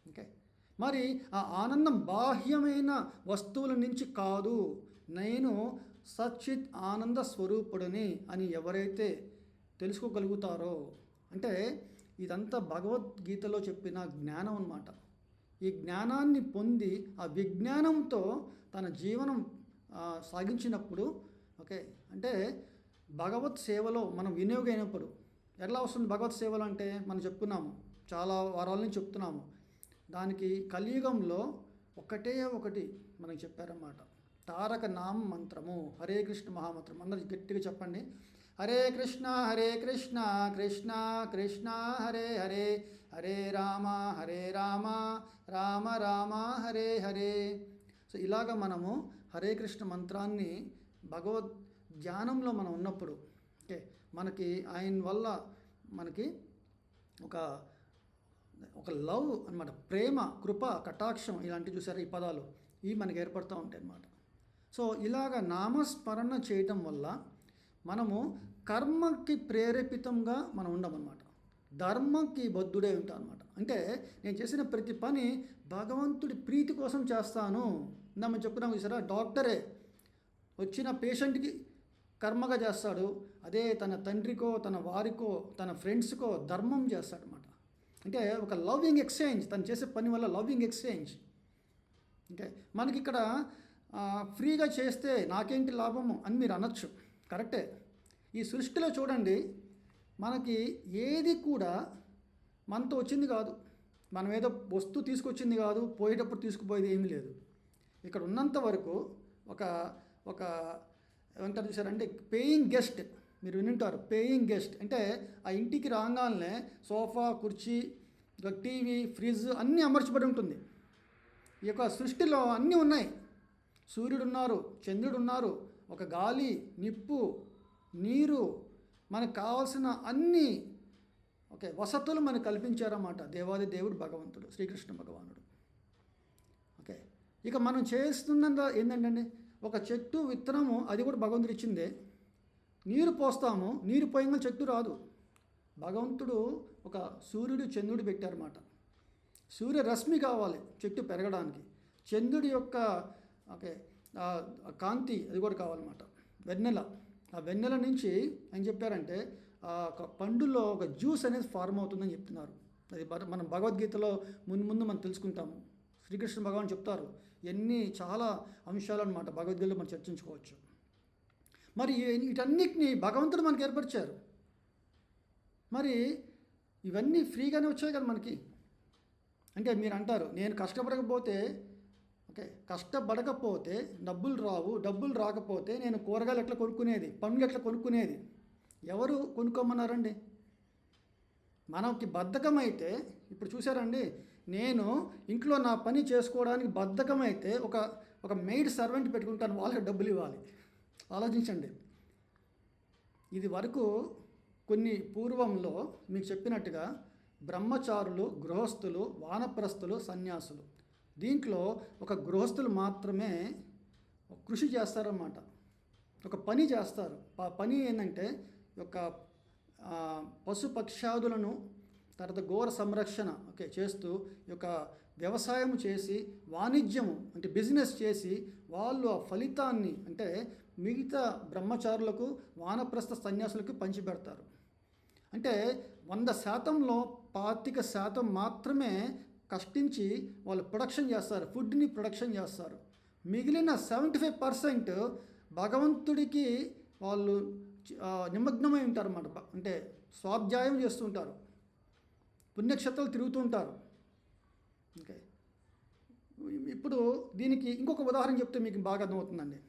ఓకే, మరి ఆ ఆనందం బాహ్యమైన వస్తువుల నుంచి కాదు, నేను సచ్చిత్ ఆనంద స్వరూపుడిని అని ఎవరైతే తెలుసుకోగలుగుతారో, అంటే ఇదంతా భగవద్గీతలో చెప్పిన జ్ఞానం అన్నమాట. ఈ జ్ఞానాన్ని పొంది ఆ విజ్ఞానంతో తన జీవనం సాగించినప్పుడు, ఓకే, అంటే భగవత్ సేవలో మనం వినియోగమైనప్పుడు ఎలా వస్తుంది? భగవత్ సేవలు అంటే మనం చెప్పుకున్నాము, చాలా వారాల నుంచి చెప్తున్నాము. దానికి కలియుగంలో ఒకటే ఒకటి మనకి చెప్పారన్నమాట, తారక నామ మంత్రము, హరే కృష్ణ మహామంత్రం. అందరూ గట్టిగా చెప్పండి, హరే కృష్ణ కృష్ణ కృష్ణ హరే హరే, హరే రామ రామ రామ హరే హరే. సో ఇలాగ మనము హరే కృష్ణ మంత్రాన్ని భగవద్ ధ్యానంలో మనం ఉన్నప్పుడు, ఓకే, మనకి ఆయన వల్ల మనకి ఒక లవ్ అనమాట, ప్రేమ, కృప, కటాక్షం ఇలాంటివి చూసారు ఈ పదాలు, ఇవి మనకి ఏర్పడుతూ ఉంటాయి అన్నమాట. సో ఇలాగ నామస్మరణ చేయటం వల్ల మనము కర్మకి ప్రేరేపితంగా మనం ఉండమన్నమాట, ధర్మకి బద్ధుడే ఉంటాం అనమాట. అంటే నేను చేసిన ప్రతి పని భగవంతుడి ప్రీతి కోసం చేస్తాను. ఇందా మనం చెప్పుకున్నాం చూసారా, డాక్టరే వచ్చిన పేషెంట్కి కర్మగా చేస్తాడు, అదే తన తండ్రికో తన వారికో తన ఫ్రెండ్స్కో ధర్మం చేస్తాడనమాట. అంటే ఒక లవింగ్ ఎక్స్చేంజ్, తను చేసే పని వల్ల లవింగ్ ఎక్స్చేంజ్. అంటే మనకి ఇక్కడ ఫ్రీగా చేస్తే నాకేంటి లాభము అని మీరు అనొచ్చు, కరెక్టే. ఈ సృష్టిలో చూడండి, మనకి ఏది కూడా మనతో వచ్చింది కాదు, మనం ఏదో వస్తువు తీసుకొచ్చింది కాదు, పోయేటప్పుడు తీసుకుపోయేది ఏమీ లేదు. ఇక్కడ ఉన్నంత వరకు ఒక ఒక ఏమంటారు చూసారంటే, పేయింగ్ గెస్ట్, మీరు వినుంటారు పేయింగ్ గెస్ట్ అంటే ఆ ఇంటికి రాగానే సోఫా, కుర్చీ, టీవీ, ఫ్రిడ్జ్ అన్నీ అమర్చబడి ఉంటుంది. ఈ యొక్క సృష్టిలో అన్నీ ఉన్నాయి, సూర్యుడు ఉన్నారు, చంద్రుడు ఉన్నారు, ఒక గాలి, నిప్పు, నీరు, మనకు కావాల్సిన అన్ని ఓకే వసతులు మనకు కల్పించారన్నమాట దేవాది దేవుడు భగవంతుడు శ్రీకృష్ణ భగవానుడు. ఓకే, ఇక మనం చేస్తున్న ఏంటంటే, ఒక చెట్టు విత్తనము అది కూడా భగవంతుడు ఇచ్చిందే, నీరు పోస్తాము, నీరు పోయంగా చెట్టు రాదు. భగవంతుడు ఒక సూర్యుడు చంద్రుడు పెట్టారన్నమాట, సూర్యరశ్మి కావాలి చెట్టు పెరగడానికి, చంద్రుడి యొక్క ఓకే కాంతి అది కూడా కావాలన్నమాట, వెన్నెల. ఆ వెన్నెల నుంచి ఏం చెప్పారంటే ఒక పండులో ఒక జ్యూస్ అనేది ఫార్మ్ అవుతుందని చెప్తున్నారు. అది మనం భగవద్గీతలో ముందు మనం తెలుసుకుంటాము. శ్రీకృష్ణ భగవాన్ చెప్తారు, ఎన్ని చాలా అంశాలు అన్నమాట భగవద్గీతలో మనం చర్చించుకోవచ్చు. మరి వీటన్నిటిని భగవంతుడు మనకి ఏర్పరిచారు. మరి ఇవన్నీ ఫ్రీగానే వచ్చాయి కదా మనకి. అంటే మీరు అంటారు, నేను కష్టపడకపోతే ఓకే, కష్టపడకపోతే డబ్బులు రావు, డబ్బులు రాకపోతే నేను కూరగాయలు ఎట్లా కొనుక్కునేది, పండ్లు ఎట్లా కొనుక్కునేది? ఎవరు కొనుక్కోమన్నారండి? మనకి బద్ధకం అయితే, ఇప్పుడు చూసారండి, నేను ఇంట్లో నా పని చేసుకోవడానికి బద్ధకం అయితే ఒక మెయిడ్ సర్వెంట్ పెట్టుకుంటాను, వాళ్ళకి డబ్బులు ఇవ్వాలి. ఆలోచించండి. ఇది వరకు కొన్ని పూర్వంలో మీకు చెప్పినట్టుగా బ్రహ్మచారులు, గృహస్థులు, వానప్రస్థులు, సన్యాసులు, దీంట్లో ఒక గృహస్థులు మాత్రమే కృషి చేస్తారన్నమాట, ఒక పని చేస్తారు. ఆ పని ఏంటంటే యొక్క పశుపక్షాదులను తర్వాత ఘోర సంరక్షణ ఓకే చేస్తూ ఈ యొక్క వ్యవసాయం చేసి వాణిజ్యము అంటే బిజినెస్ చేసి వాళ్ళు ఆ ఫలితాన్ని అంటే మిగతా బ్రహ్మచారులకు, వానప్రస్థ సన్యాసులకు పంచిపెడతారు. అంటే 100%లో 25% మాత్రమే కష్టించి వాళ్ళు ప్రొడక్షన్ చేస్తారు, ఫుడ్ని ప్రొడక్షన్ చేస్తారు. మిగిలిన 75% భగవంతుడికి వాళ్ళు నిమగ్నమై ఉంటారు అన్నమాట. అంటే స్వాధ్యాయం చేస్తుంటారు, పుణ్యక్షేత్రాలు తిరుగుతూ ఉంటారు. ఓకే, ఇప్పుడు దీనికి ఇంకొక ఉదాహరణ చెప్తే మీకు బాగా అర్థమవుతుందండి.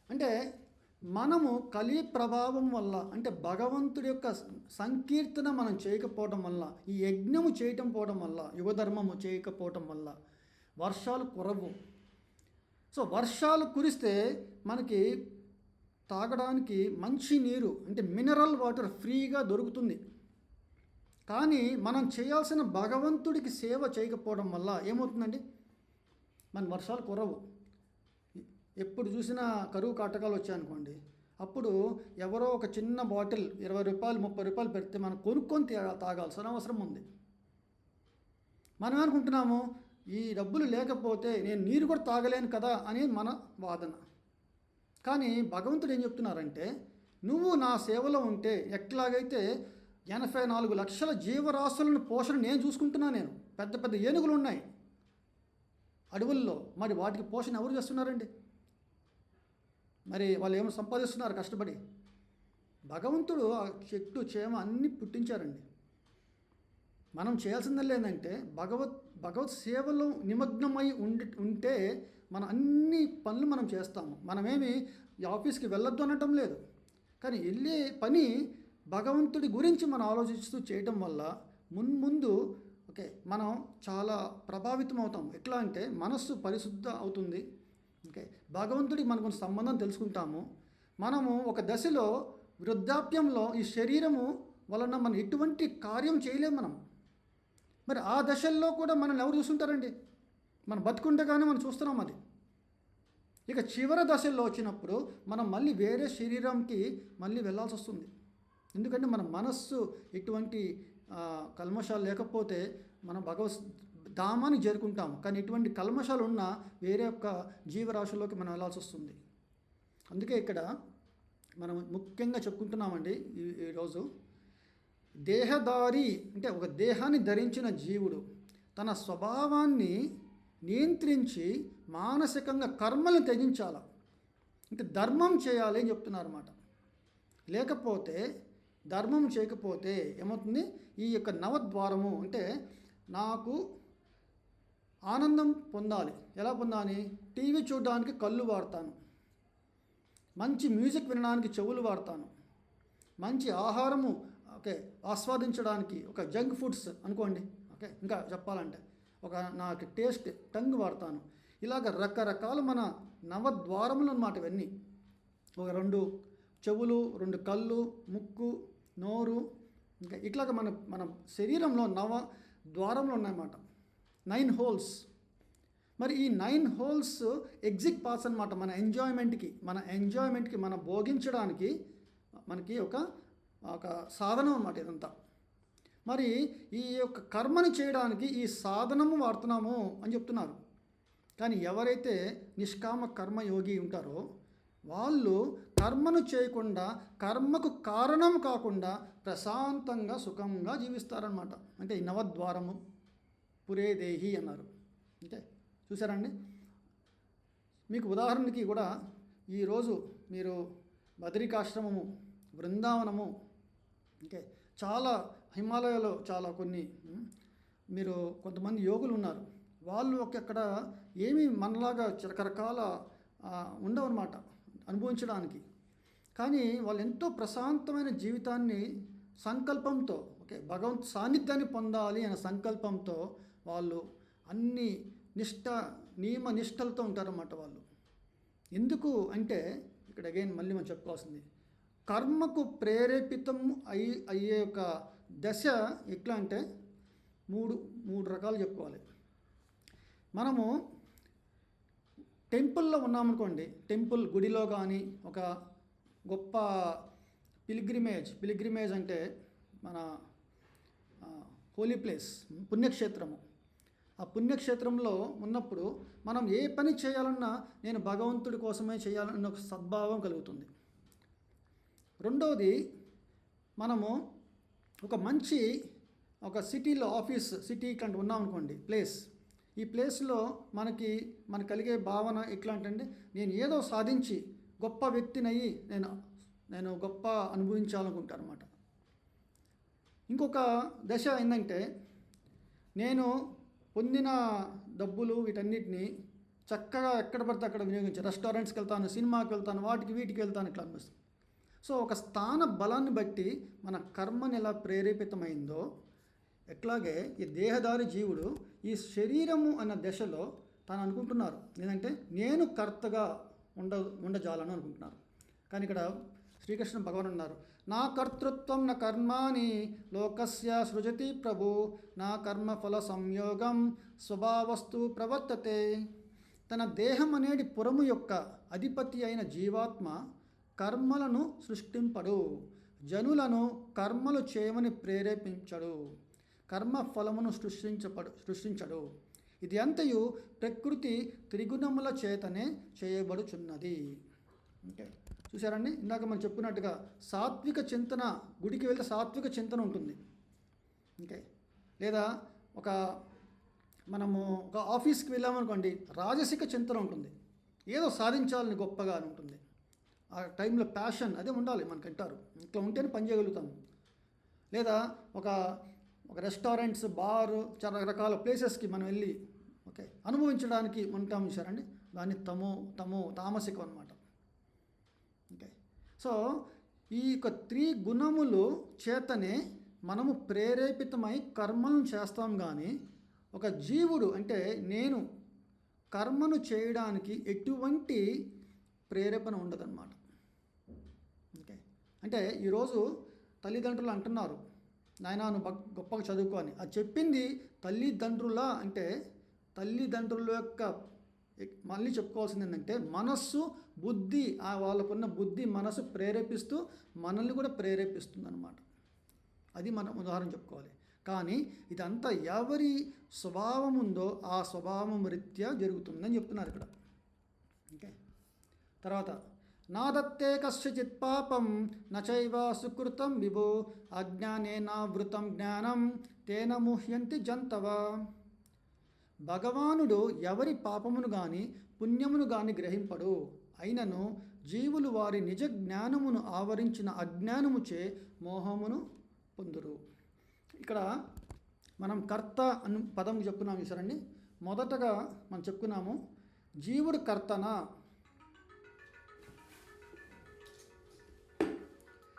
అంటే మనము కలి ప్రభావం వల్ల, అంటే భగవంతుడి యొక్క సంకీర్తన మనం చేయకపోవడం వల్ల, ఈ యజ్ఞము చేయటం పోవడం వల్ల, యుగధర్మము చేయకపోవటం వల్ల వర్షాలు కురవు. సో వర్షాలు కురిస్తే మనకి తాగడానికి మంచి నీరు అంటే మినరల్ వాటర్ ఫ్రీగా దొరుకుతుంది. కానీ మనం చేయాల్సిన భగవంతుడికి సేవ చేయకపోవడం వల్ల ఏమవుతుందండి, మన వర్షాలు కురవు. ఎప్పుడు చూసినా కరువు కాటకాలు వచ్చాయనుకోండి, అప్పుడు ఎవరో ఒక చిన్న బాటిల్ 20 రూపాయలు 30 రూపాయలు పెడితే మనం కొనుక్కొని తాగాల్సిన అవసరం ఉంది. మనం అనుకుంటున్నాము ఈ డబ్బులు లేకపోతే నేను నీరు కూడా తాగలేను కదా అని మన వాదన. కానీ భగవంతుడు ఏం చెప్తున్నారంటే, నువ్వు నా సేవలో ఉంటే ఎట్లాగైతే 84 లక్షల జీవరాశులను పోషణ నేను చూసుకుంటున్నా. నేను పెద్ద పెద్ద ఏనుగులు ఉన్నాయి అడవుల్లో, మరి వాటికి పోషణ ఎవరు చేస్తున్నారండి? మరి వాళ్ళు ఏమో సంపాదిస్తున్నారు కష్టపడి. భగవంతుడు ఆ చెట్టు చేమ అన్నీ పుట్టించారండి. మనం చేయాల్సింది ఏంటంటే భగవత్ సేవలో నిమగ్నమై ఉంటే మన అన్ని పనులు మనం చేస్తాము. మనమేమి ఈ ఆఫీస్కి వెళ్ళొద్దు అనటం లేదు, కానీ వెళ్ళే పని భగవంతుడి గురించి మనం ఆలోచిస్తూ చేయటం వల్ల ముందు మనం చాలా ప్రభావితం అవుతాం. ఎట్లా అంటే మనస్సు పరిశుద్ధ అవుతుంది. భగవంతుడికి మనకు సంబంధం తెలుసుకుంటాము. మనము ఒక దశలో వృద్ధాప్యంలో ఈ శరీరము వలన మనం ఎటువంటి కార్యం చేయలేము మనం. మరి ఆ దశల్లో కూడా మనల్ని ఎవరు చూస్తుంటారండి? మనం బతుకుండగానే మనం చూస్తున్నాం అది. ఇక చివరి దశల్లో వచ్చినప్పుడు మనం మళ్ళీ వేరే శరీరంకి మళ్ళీ వెళ్ళాల్సి వస్తుంది. ఎందుకంటే మన మనస్సు ఎటువంటి కల్మషాలు లేకపోతే మనం ధామానికి చేరుకుంటాం. కానీ ఇటువంటి కల్మషాలు ఉన్న వేరే యొక్క జీవరాశుల్లోకి మనం వెళ్ళాల్సి వస్తుంది. అందుకే ఇక్కడ మనం ముఖ్యంగా చెప్పుకుంటున్నామండి ఈరోజు, దేహదారి అంటే ఒక దేహాన్ని ధరించిన జీవుడు తన స్వభావాన్ని నియంత్రించి మానసికంగా కర్మలను త్యజించాల, అంటే ధర్మం చేయాలి అని చెప్తున్నారు అన్నమాట. లేకపోతే ధర్మం చేయకపోతే ఏమవుతుంది? ఈ యొక్క నవద్వారము అంటే నాకు ఆనందం పొందాలి. ఎలా పొందాలి? టీవీ చూడడానికి కళ్ళు వాడతాను, మంచి మ్యూజిక్ వినడానికి చెవులు వాడతాను, మంచి ఆహారము ఆస్వాదించడానికి ఒక జంక్ ఫుడ్స్ అనుకోండి, ఇంకా చెప్పాలంటే నాకు టేస్ట్ టంగ్ వాడతాను. ఇలాగ రకరకాల మన నవద్వారములు అన్నమాట ఇవన్నీ. 2 చెవులు, 2 కళ్ళు, ముక్కు, నోరు, ఇంకా ఇట్లాగ మన శరీరంలో 9 ద్వారములు ఉన్నాయన్నమాట, 9 హోల్స్. మరి ఈ 9 హోల్స్ ఎగ్జిట్ పాస్ అనమాట. మన ఎంజాయ్మెంట్కి మన భోగించడానికి మనకి ఒక సాధనం అన్నమాట ఇదంతా. మరి ఈ యొక్క కర్మని చేయడానికి ఈ సాధనము వాడుతున్నాము అని చెప్తున్నారు. కానీ ఎవరైతే నిష్కామ కర్మయోగి ఉంటారో వాళ్ళు కర్మను చేయకుండా, కర్మకు కారణం కాకుండా ప్రశాంతంగా సుఖంగా జీవిస్తారనమాట. అంటే ఈ నవద్వారము పురేదేహి అన్నారు. అంటే చూసారండి, మీకు ఉదాహరణకి కూడా ఈరోజు మీరు బదరికాశ్రమము, బృందావనము, చాలా హిమాలయాలో చాలా కొన్ని మీరు కొంతమంది యోగులు ఉన్నారు. వాళ్ళు అక్కడ ఏమీ మనలాగా రకరకాల ఉండవన్నమాట అనుభవించడానికి. కానీ వాళ్ళు ఎంతో ప్రశాంతమైన జీవితాన్ని సంకల్పంతో భగవంతు సాన్నిధ్యాన్ని పొందాలి అనే సంకల్పంతో వాళ్ళు అన్ని నియమ నిష్టలతో ఉంటారన్నమాట వాళ్ళు. ఎందుకు అంటే ఇక్కడ అగైన్ మళ్ళీ మనం చెప్పుకోవాల్సింది, కర్మకు ప్రేరేపితం అయ్యే ఒక దశ ఎట్లా అంటే మూడు రకాలు చెప్పుకోవాలి. మనము టెంపుల్లో ఉన్నామనుకోండి, టెంపుల్ గుడిలో కానీ ఒక గొప్ప పిలిగ్రిమేజ్ అంటే మన హోలీ ప్లేస్, పుణ్యక్షేత్రము. ఆ పుణ్యక్షేత్రంలో ఉన్నప్పుడు మనం ఏ పని చేయాలన్నా నేను భగవంతుడి కోసమే చేయాలన్న ఒక సద్భావం కలుగుతుంది. రెండవది, మనము ఒక మంచి సిటీలో సిటీ ఇట్లాంటి ఉన్నామనుకోండి ప్లేస్, ఈ ప్లేస్లో మనకి కలిగే భావన ఎట్లా అంటే నేను ఏదో సాధించి గొప్ప వ్యక్తినయ్యి నేను గొప్ప అనుభవించాలనుకుంటాను అనమాట. ఇంకొక దశ ఏంటంటే నేను పొందిన డబ్బులు వీటన్నిటిని చక్కగా ఎక్కడ పడితే అక్కడ వినియోగించి రెస్టారెంట్స్కి వెళ్తాను, సినిమాకి వెళ్తాను, వీటికి వెళ్తాను ఇట్లా అనిపిస్తుంది. సో ఒక స్థాన బలాన్ని బట్టి మన కర్మని ఎలా ప్రేరేపితమైందో ఎట్లాగే ఈ దేహదారి జీవుడు ఈ శరీరము అన్న దశలో తాను అనుకుంటున్నారు ఏంటంటే నేను కర్తగా ఉండజాలను అనుకుంటున్నారు. కానీ ఇక్కడ శ్రీకృష్ణ భగవాన్ అన్నారు, నా కర్తృత్వం నా కర్మాని లోకస్య సృజతి ప్రభు, నా కర్మఫల సంయోగం స్వభావస్తు ప్రవర్తతే. తన దేహం అనేది పురము యొక్క అధిపతి అయిన జీవాత్మ కర్మలను సృష్టింపడు, జనులను కర్మలు చేయమని ప్రేరేపించడు, కర్మ ఫలమును సృష్టించడు. ఇది అంతయు ప్రకృతి త్రిగుణముల చేతనే చేయబడుచున్నది. ఓకే, చూసారండి, ఇందాక మనం చెప్పుకున్నట్టుగా సాత్విక చింతన, గుడికి వెళ్తే సాత్విక చింతన ఉంటుంది. ఓకే, లేదా మనము ఒక ఆఫీస్కి వెళ్ళామనుకోండి, రాజసిక చింతన ఉంటుంది, ఏదో సాధించాలని గొప్పగా అని ఉంటుంది. ఆ టైంలో ప్యాషన్ అదే ఉండాలి మనకంటారు, ఇట్లా ఉంటేనే పని చేయగలుగుతాము. లేదా ఒక రెస్టారెంట్స్, బారు, చాలా రకరకాల ప్లేసెస్కి మనం వెళ్ళి ఓకే అనుభవించడానికి ఉంటాం చూసారండి, దాన్ని తామసికం అనమాట. ఓకే, సో ఈ యొక్క త్రిగుణములు చేతనే మనము ప్రేరేపితమై కర్మలను చేస్తాం. కానీ ఒక జీవుడు అంటే నేను కర్మను చేయడానికి ఎటువంటి ప్రేరేపణ ఉండదన్నమాట. ఓకే, అంటే ఈరోజు తల్లిదండ్రులు అంటున్నారు, నాయనా నువ్వు గొప్పగా చదువుకో అని. అది చెప్పింది తల్లిదండ్రుల అంటే తల్లిదండ్రుల యొక్క, మళ్ళీ చెప్పుకోవాల్సింది ఏంటంటే మనస్సు, బుద్ధి, వాళ్ళకున్న బుద్ధి మనస్సు ప్రేరేపిస్తూ మనల్ని కూడా ప్రేరేపిస్తుంది అన్నమాట. అది మనం ఉదాహరణ చెప్పుకోవాలి. కానీ ఇదంతా ఎవరి స్వభావం ఉందో ఆ స్వభావం రీత్యా జరుగుతుందని చెప్తున్నారు ఇక్కడ. ఓకే, తర్వాత నా దత్తే కస్యచిత్ పాపం నచైవ సుకృతం విభో అజ్ఞానేనావృతం జ్ఞానం తేన ముహ్యంతి జంతవ. భగవానుడు ఎవరి పాపమును గాని పుణ్యమును గాని గ్రహింపడు, అయినను జీవులు వారి నిజ జ్ఞానమును ఆవరించిన అజ్ఞానముచే మోహమును పొందురు. ఇక్కడ మనం కర్త అను పదం చెప్పుకున్నాం చూసారండి. మొదటగా మనం చెప్పుకున్నాము జీవుడు కర్తనా.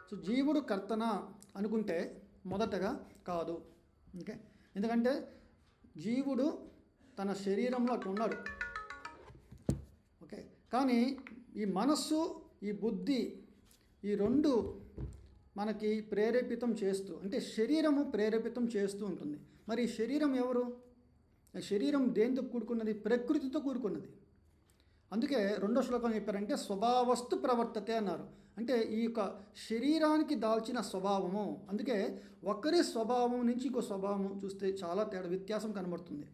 సో జీవుడు కర్తనా అనుకుంటే మొదటగా కాదు. ఓకే, ఎందుకంటే జీవుడు తన శరీరంలో అట్లా ఉన్నాడు. ఓకే, కానీ ఈ మనస్సు, ఈ బుద్ధి, ఈ రెండు మనకి ప్రేరేపితం చేస్తూ, అంటే శరీరము ప్రేరేపితం చేస్తూ ఉంటుంది. మరి ఈ శరీరం ఎవరు? శరీరం దేంతో కూడుకున్నది? ప్రకృతితో కూడుకున్నది. అందుకే రెండో శ్లోకం చెప్పారంటే స్వభావస్తు ప్రవర్తతే అన్నారు. అంటే ఈ యొక్క శరీరానికి దాల్చిన స్వభావము. అందుకే ఒకరి స్వభావం నుంచి ఇంకో స్వభావం చూస్తే చాలా తేడా, వ్యత్యాసం కనబడుతుంది.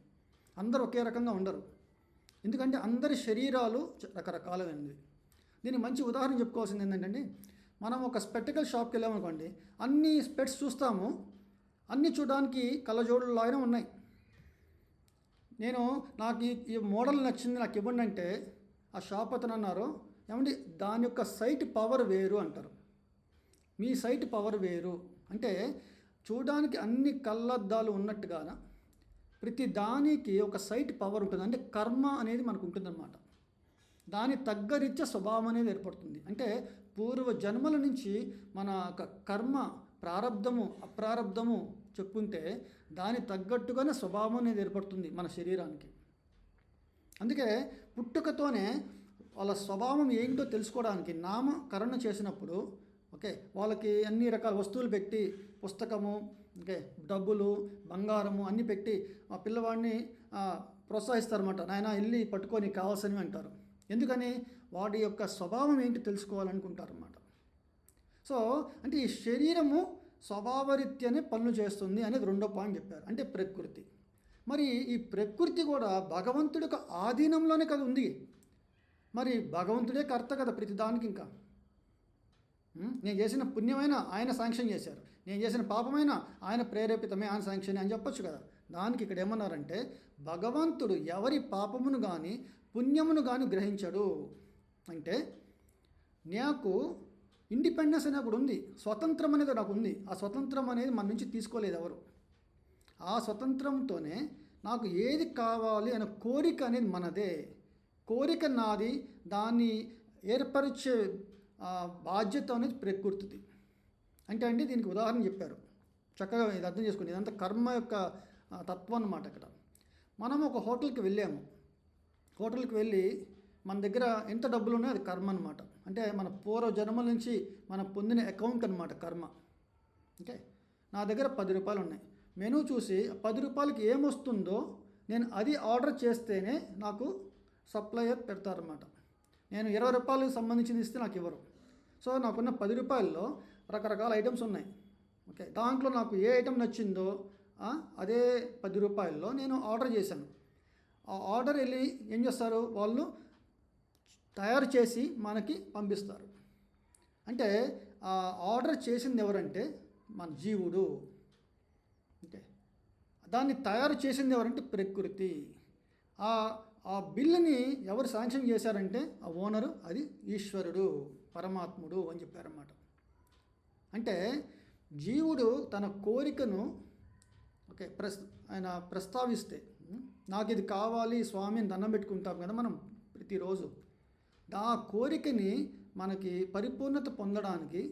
అందరూ ఒకే రకంగా ఉండరు, ఎందుకంటే అందరి శరీరాలు రకరకాలైనవి. దీనికి మంచి ఉదాహరణ చెప్పుకోవాల్సింది ఏంటంటే, మనం ఒక స్పెక్టికల్ షాప్కి వెళ్ళామనుకోండి, అన్ని స్పెట్స్ చూస్తాము, అన్నీ చూడడానికి కళ్ళజోడులు లాగానే ఉన్నాయి. నాకు ఈ మోడల్ నచ్చింది, నాకు ఇవ్వండి అంటే ఆ షాప్ అతను అన్నారు, ఏమండి దాని యొక్క సైట్ పవర్ వేరు అంటారు. మీ సైట్ పవర్ వేరు అంటే చూడడానికి అన్ని కళ్ళద్దాలు ఉన్నట్టుగాన ప్రతి దానికి ఒక సైట్ పవర్ ఉంటుంది. అంటే కర్మ అనేది మనకు ఉంటుందన్నమాట. దాని తగ్గరీత్యా స్వభావం అనేది ఏర్పడుతుంది. అంటే పూర్వ జన్మల నుంచి మన కర్మ ప్రారబ్ధము అప్రారబ్ధము చెప్పుకుంటే దాని తగ్గట్టుగానే స్వభావం అనేది ఏర్పడుతుంది మన శరీరానికి. అందుకే పుట్టుకతోనే వాళ్ళ స్వభావం ఏంటో తెలుసుకోవడానికి నామకరణ చేసినప్పుడు ఓకే వాళ్ళకి అన్ని రకాల వస్తువులు పెట్టి, పుస్తకము, ఓకే డబ్బులు, బంగారము అన్నీ పెట్టి ఆ పిల్లవాడిని ప్రోత్సహిస్తారన్నమాట. నాయన వెళ్ళి పట్టుకొని కావాల్సినవి అంటారు. ఎందుకని? వాడి యొక్క స్వభావం ఏంటి తెలుసుకోవాలనుకుంటారన్నమాట. సో అంటే ఈ శరీరము స్వభావరీత్యానే పనులు చేస్తుంది అనేది రెండో పాయింట్ చెప్పారు, అంటే ప్రకృతి. మరి ఈ ప్రకృతి కూడా భగవంతుడి యొక్క ఆధీనంలోనే కదా ఉంది. మరి భగవంతుడే కర్త కదా ప్రతిదానికి. ఇంకా నేను చేసిన పుణ్యమైన ఆయన శాంక్షన్ చేశారు, నేను చేసిన పాపమైన ఆయన ప్రేరేపితమే, ఆయన శాంక్షన్ అని చెప్పొచ్చు కదా. దానికి ఇక్కడ ఏమన్నారంటే భగవంతుడు ఎవరి పాపమును కానీ పుణ్యమును కానీ గ్రహించడు. అంటే నాకు ఇండిపెండెన్స్ అనేది కూడా ఉంది, స్వతంత్రం అనేది నాకు ఉంది. ఆ స్వతంత్రం అనేది మన నుంచి తీసుకోలేదు ఎవరు. ఆ స్వతంత్రంతోనే నాకు ఏది కావాలి అనే కోరిక అనేది మనదే. కోరిక నాది, దాన్ని ఏర్పరిచే బాధ్యత అనేది ప్రకృతిది. అంటే దీనికి ఉదాహరణ చెప్పారు చక్కగా, ఇది అర్థం చేసుకోండి. ఇదంతా కర్మ యొక్క తత్వం అన్నమాట. ఇక్కడ మనం ఒక హోటల్కి వెళ్ళాము, హోటల్కి వెళ్ళి మన దగ్గర ఎంత డబ్బులు ఉన్నాయో అది కర్మ అనమాట. అంటే మన పూర్వ జన్మల నుంచి మనం పొందిన అకౌంట్ అనమాట కర్మ. ఓకే, నా దగ్గర 10 రూపాయలు ఉన్నాయి, మెనూ చూసి 10 రూపాయలకి ఏమొస్తుందో నేను అది ఆర్డర్ చేస్తేనే నాకు సప్లయర్ పెడతారన్నమాట. నేను 20 రూపాయలకు సంబంధించింది ఇస్తే నాకు ఇవ్వరు. సో నాకున్న 10 రూపాయల్లో రకరకాల ఐటమ్స్ ఉన్నాయి. ఓకే, దాంట్లో నాకు ఏ ఐటమ్ నచ్చిందో అదే 10 రూపాయల్లో నేను ఆర్డర్ చేశాను. ఆ ఆర్డర్ వెళ్ళి ఏం చేస్తారు, వాళ్ళు తయారు చేసి మనకి పంపిస్తారు. అంటే ఆ ఆర్డర్ చేసింది ఎవరంటే మన జీవుడు. ఓకే, దాన్ని తయారు చేసింది ఎవరంటే ప్రకృతి. ఆ ఆ బిల్లుని ఎవరు శాంక్షన్ చేశారంటే ఆ ఓనరు, అది ఈశ్వరుడు, పరమాత్ముడు అని చెప్పారన్నమాట. అంటే జీవుడు తన కోరికను ఓకే ఆయన ప్రస్తావిస్తే, నాకు ఇది కావాలి స్వామి అని దండం పెట్టుకుంటాం కదా మనం ప్రతిరోజు. ఆ కోరికని మనకి పరిపూర్ణత పొందడానికి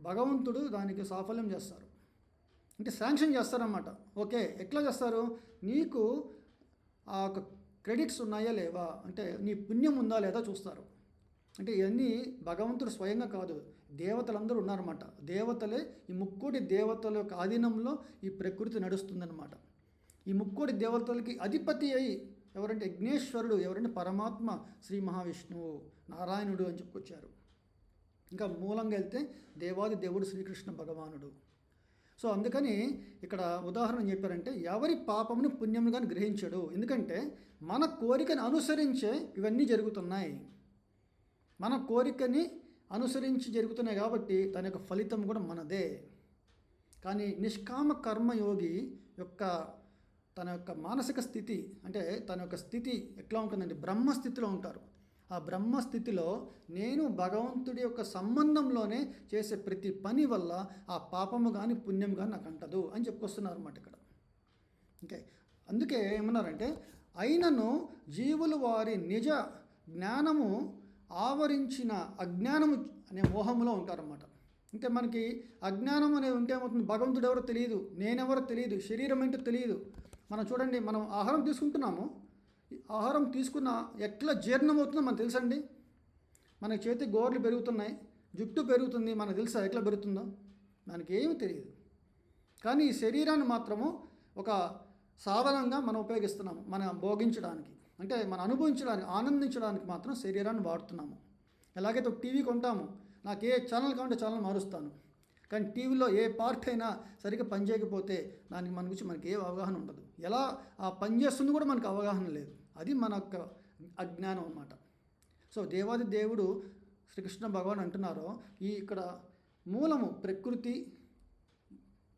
భగవంతుడు దానికి సాఫల్యం చేస్తారు, అంటే శాంక్షన్ చేస్తారన్నమాట. ఓకే, ఎట్లా చేస్తారు, నీకు ఆ యొక్క క్రెడిట్స్ ఉన్నాయా లేవా, అంటే నీ పుణ్యం ఉందా లేదా చూస్తారు. అంటే ఇవన్నీ భగవంతుడు స్వయంగా కాదు, దేవతలందరూ ఉన్నారన్నమాట. దేవతలే, ఈ ముక్కోటి దేవతల యొక్క ఆధీనంలో ఈ ప్రకృతి నడుస్తుందన్నమాట. ఈ ముక్కోటి దేవతలకి అధిపతి అయి ఎవరంటే యజ్ఞేశ్వరుడు, ఎవరంటే పరమాత్మ శ్రీ మహావిష్ణువు, నారాయణుడు అని చెప్పుకొచ్చారు. ఇంకా మూలంగా వెళ్తే దేవాది దేవుడు శ్రీకృష్ణ భగవానుడు. సో అందుకని ఇక్కడ ఉదాహరణ చెప్పారంటే ఎవరి పాపమును పుణ్యముగా గ్రహించడు. ఎందుకంటే మన కోరికను అనుసరించే ఇవన్నీ జరుగుతున్నాయి, మన కోరికని అనుసరించి జరుగుతున్నాయి కాబట్టి దాని యొక్క ఫలితం కూడా మనదే. కానీ నిష్కామ కర్మయోగి యొక్క తన యొక్క మానసిక స్థితి, అంటే తన యొక్క స్థితి ఎట్లా ఉంటుందంటే బ్రహ్మస్థితిలో ఉంటారు. ఆ బ్రహ్మస్థితిలో నేను భగవంతుడి యొక్క సంబంధంలోనే చేసే ప్రతి పని వల్ల ఆ పాపము కానీ పుణ్యం కానీ నాకు అంటదు అని చెప్పుకొస్తున్నారు అన్నమాట ఇక్కడ. ఓకే, అందుకే ఏమన్నారంటే అయినను జీవులు వారి నిజ జ్ఞానము ఆవరించిన అజ్ఞానము అనే మోహంలో ఉంటారన్నమాట. అంటే మనకి అజ్ఞానం అనేది ఉంటే ఏమవుతుంది, భగవంతుడు ఎవరో తెలియదు, నేనెవరో తెలియదు, శరీరం ఏంటో తెలియదు. మనం చూడండి, మనం ఆహారం తీసుకుంటున్నాము, ఆహారం తీసుకున్న ఎట్లా జీర్ణం అవుతుందో మనకు తెలుసండి. మన చేతి గోర్లు పెరుగుతున్నాయి, జుట్టు పెరుగుతుంది, మనకు తెలుసా ఎట్లా పెరుగుతుందో, మనకేమీ తెలియదు. కానీ ఈ శరీరాన్ని మాత్రము ఒక సాధనంగా మనం ఉపయోగిస్తున్నాము, మనం భోగించడానికి, అంటే మనం అనుభవించడానికి, ఆనందించడానికి మాత్రం శరీరాన్ని వాడుతున్నాము. ఎలాగైతే ఒక టీవీ కొంటాము, నాకు ఏ ఛానల్ కావాలంటే ఛానల్ మారుస్తాను, కానీ టీవీలో ఏ పార్ట్ అయినా సరిగ్గా పనిచేయకపోతే దానికి మన గురించి మనకి ఏ అవగాహన ఉండదు, ఎలా ఆ పని చేస్తుంది కూడా మనకు అవగాహన లేదు. అది మన యొక్క అజ్ఞానం అన్నమాట. సో దేవాది దేవుడు శ్రీకృష్ణ భగవాన్ అంటున్నారో ఈ ఇక్కడ మూలము ప్రకృతి,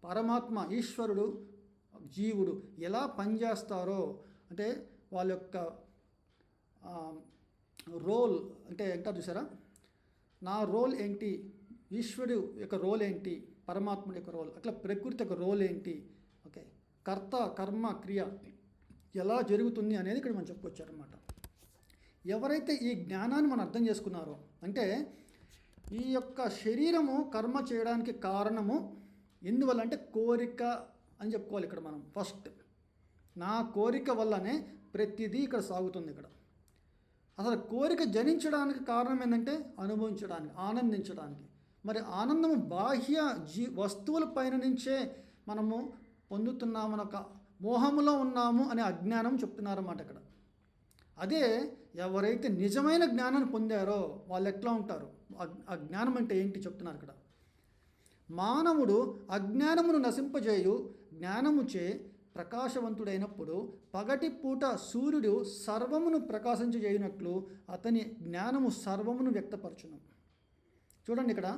పరమాత్మ ఈశ్వరుడు, జీవుడు ఎలా పనిచేస్తారో, అంటే వాళ్ళ యొక్క రోల్ అంటే ఎంత చూసారా, నా రోల్ ఏంటి, ఈశ్వరుడు యొక్క రోల్ ఏంటి, పరమాత్ముడి యొక్క రోల్, అట్లా ప్రకృతి యొక్క రోల్ ఏంటి, ఓకే కర్త కర్మ క్రియ ఎలా జరుగుతుంది అనేది ఇక్కడ మనం చెప్పుకొచ్చారనమాట. ఎవరైతే ఈ జ్ఞానాన్ని మనం అర్థం చేసుకున్నారో, అంటే ఈ యొక్క శరీరము కర్మ చేయడానికి కారణము ఎందువల్ల అంటే కోరిక అని చెప్పుకోవాలి ఇక్కడ మనం. ఫస్ట్ నా కోరిక వల్లనే ప్రతిదీ ఇక్కడ సాగుతుంది. ఇక్కడ అసలు కోరిక జనించడానికి కారణం ఏంటంటే అనుభవించడానికి, ఆనందించడానికి. మరి ఆనందము బాహ్య వస్తువుల పైన నుంచే మనము పొందుతున్నామని ఒక మోహములో ఉన్నాము అనే అజ్ఞానం చెప్తున్నారన్నమాట ఇక్కడ. అదే ఎవరైతే నిజమైన జ్ఞానాన్ని పొందారో వాళ్ళు ఎట్లా ఉంటారు, ఆ జ్ఞానం అంటే ఏంటి చెప్తున్నారు ఇక్కడ. మానవుడు అజ్ఞానమును నశింపజేయు జ్ఞానముచే ప్రకాశవంతుడైనప్పుడు పగటి పూట సూర్యుడు సర్వమును ప్రకాశించజేయునట్లు అతని జ్ఞానము సర్వమును వ్యక్తపరచును. చూడండి, ఇక్కడ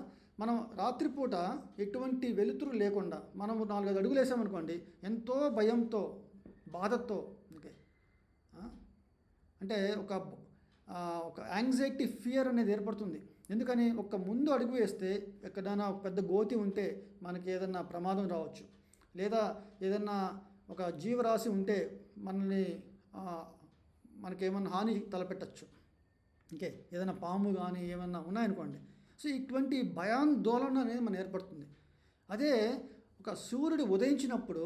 మనం రాత్రిపూట ఎటువంటి వెలుతురు లేకుండా మనము 4-5 అడుగులు వేసామనుకోండి, ఎంతో భయంతో బాధతో, ఓకే అంటే ఒక యాంగ్జైటీ ఫియర్ అనేది ఏర్పడుతుంది. ఎందుకని ఒక ముందు అడుగు వేస్తే ఎక్కడైనా ఒక పెద్ద గోతి ఉంటే మనకి ఏదన్నా ప్రమాదం రావచ్చు, లేదా ఏదన్నా ఒక జీవరాశి ఉంటే మనకేమన్నా హాని తలపెట్టచ్చు. ఓకే, ఏదైనా పాము కానీ ఏమన్నా ఉన్నాయనుకోండి, సో ఇటువంటి భయాందోళన అనేది మనకు ఏర్పడుతుంది. అదే ఒక సూర్యుడు ఉదయించినప్పుడు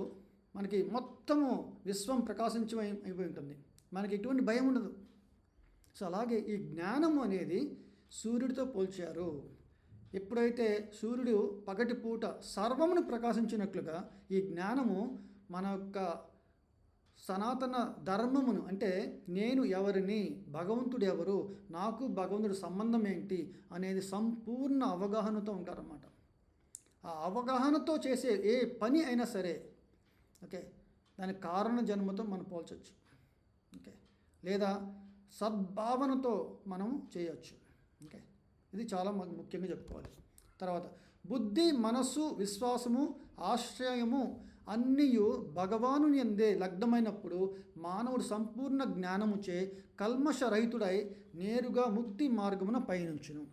మనకి మొత్తము విశ్వం అయిపోయి ఉంటుంది, మనకి ఎటువంటి భయం ఉండదు. సో అలాగే ఈ జ్ఞానము అనేది సూర్యుడితో పోల్చారు. ఎప్పుడైతే సూర్యుడు పగటిపూట సర్వమును ప్రకాశించినట్లుగా ఈ జ్ఞానము మన యొక్క సనాతన ధర్మమును అంటే నేను ఎవరిని, భగవంతుడు ఎవరు, నాకు భగవంతుడి సంబంధం ఏంటి అనేది సంపూర్ణ అవగాహనతో ఉంటారన్నమాట. ఆ అవగాహనతో చేసే ఏ పని అయినా సరే ఓకే దాని కారణ జన్మతో మనం పోల్చవచ్చు. ఓకే లేదా సద్భావనతో మనం చేయొచ్చు. ఓకే ఇది చాలా ముఖ్యంగా చెప్పుకోవాలి. తర్వాత బుద్ధి, మనస్సు, విశ్వాసము, ఆశ్రయము అన్నీయు భగవానుని యందే లగ్నమైనప్పుడు మానవుడు సంపూర్ణ జ్ఞానముచే కల్మషరహితుడై నేరుగా ముక్తి మార్గమున పయనించును.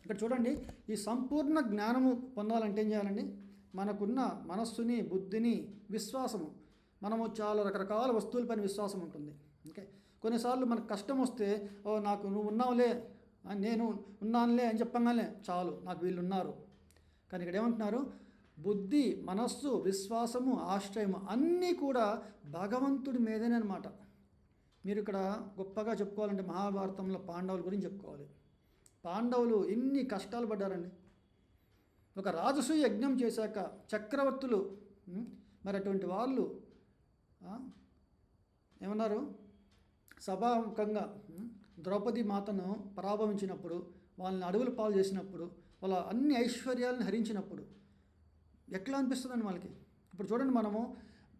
ఇక్కడ చూడండి, ఈ సంపూర్ణ జ్ఞానము పొందాలంటే ఏం చేయాలండి? మనకున్న మనస్సుని, బుద్ధిని, విశ్వాసము, మనము చాలా రకరకాల వస్తువులపైన విశ్వాసం ఉంటుంది. ఓకే కొన్నిసార్లు మనకు కష్టం వస్తే నాకు నువ్వు ఉన్నావులే, నేను ఉన్నానులే అని చెప్పగానే చాలు, నాకు వీళ్ళు ఉన్నారు. కానీ ఇక్కడ ఏమంటున్నారు? బుద్ధి, మనస్సు, విశ్వాసము, ఆశ్రయము అన్నీ కూడా భగవంతుడి మీదనే అనమాట. మీరు ఇక్కడ గొప్పగా చెప్పుకోవాలంటే మహాభారతంలో పాండవుల గురించి చెప్పుకోవాలి. పాండవులు ఎన్ని కష్టాలు పడ్డారండి. ఒక రాజసూయ యజ్ఞం చేశాక చక్రవర్తులు మరి అటువంటి వాళ్ళు ఏమన్నారు? సభాముఖంగా ద్రౌపది మాతను పరాభవించినప్పుడు, వాళ్ళని అడవుల పాలు చేసినప్పుడు, వాళ్ళ అన్ని ఐశ్వర్యాలను హరించినప్పుడు ఎట్లా అనిపిస్తుందండి వాళ్ళకి? ఇప్పుడు చూడండి, మనము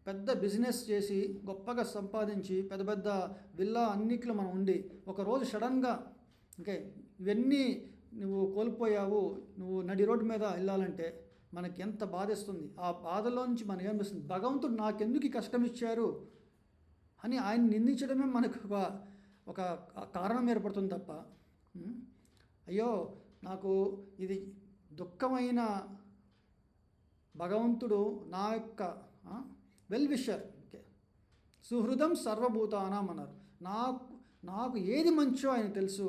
పెద్ద బిజినెస్ చేసి గొప్పగా సంపాదించి పెద్ద పెద్ద విల్లా అన్నిట్లో మనం ఉండి ఒకరోజు సడన్గా ఓకే ఇవన్నీ నువ్వు కోల్పోయావు, నువ్వు నడి రోడ్డు మీద వెళ్ళాలంటే మనకి ఎంత బాధేస్తుంది. ఆ బాధలోంచి మనకి ఏమనిపిస్తుంది? భగవంతుడు నాకెందుకు ఈ కష్టం ఇచ్చారు అని ఆయన నిందించడమే మనకు ఒక కారణం ఏర్పడుతుంది తప్ప అయ్యో నాకు ఇది దుఃఖమైన భగవంతుడు నా యొక్క వెల్ విషర్ ఓకే సుహృదం సర్వభూతానాం అన్నారు. నాకు ఏది మంచో ఆయన తెలుసు.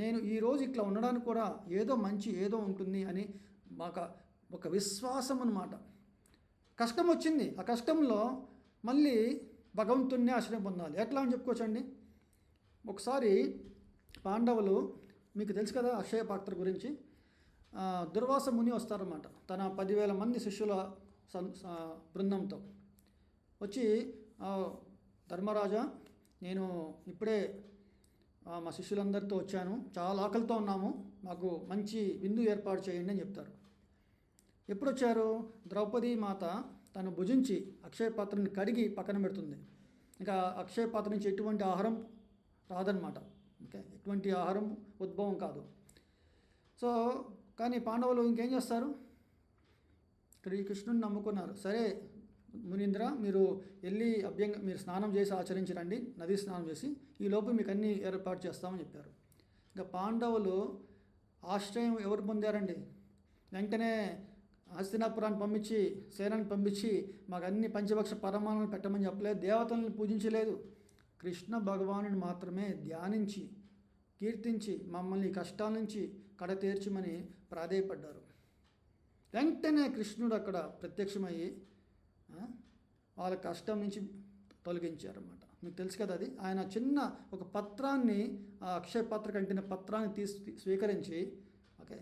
నేను ఈరోజు ఇట్లా ఉండడానికి కూడా ఏదో మంచి ఏదో ఉంటుంది అని ఒక విశ్వాసం అన్నమాట. కష్టం వచ్చింది, ఆ కష్టంలో మళ్ళీ భగవంతుణ్ణి ఆశ్రయం పొందాలి. ఎట్లా అని చెప్పుకోవచ్చండి? ఒకసారి పాండవులు, మీకు తెలుసు కదా అక్షయ పాత్ర గురించి, దుర్వాస ముని వస్తారన్నమాట తన 10,000 మంది శిష్యుల బృందంతో వచ్చి, ధర్మరాజా నేను ఇప్పుడే మా శిష్యులందరితో వచ్చాను, చాలా ఆకలితో ఉన్నాము, మాకు మంచి విందు ఏర్పాటు చేయండి అని చెప్తారు. ఎప్పుడు వచ్చారు? ద్రౌపది మాత తను భుజించి అక్షయ పాత్రని కడిగి పక్కన పెడుతుంది. ఇంకా అక్షయ పాత్ర నుంచి ఎటువంటి ఆహారం రాదనమాట. ఓకే ఎటువంటి ఆహారం ఉద్భవం కాదు. సో కానీ పాండవులు ఇంకేం చేస్తారు? కృష్ణుని నమ్ముకున్నారు. సరే మునీంద్ర, మీరు వెళ్ళి మీరు స్నానం చేసి ఆచరించరండి, నదీ స్నానం చేసి, ఈ లోపు మీకు అన్నీ ఏర్పాటు చేస్తామని చెప్పారు. ఇంకా పాండవులు ఆశ్రయం ఎవరు పొందారండి? వెంటనే హస్తినాపురాన్ని పంపించి, సేనాన్ని పంపించి మాకు అన్ని పంచభక్ష పరమాణాలను పెట్టమని చెప్పలేదు, దేవతలను పూజించలేదు, కృష్ణ భగవానుని మాత్రమే ధ్యానించి కీర్తించి మమ్మల్ని కష్టాల నుంచి కడతీర్చమని ప్రాధేయపడ్డారు. వెంటనే కృష్ణుడు అక్కడ ప్రత్యక్షమయ్యి వాళ్ళ కష్టం నుంచి తొలగించారన్నమాట. మీకు తెలుసు కదా అది. ఆయన చిన్న ఒక పత్రాన్ని, ఆ అక్షయ పాత్ర కంటిన పత్రాన్ని స్వీకరించి ఓకే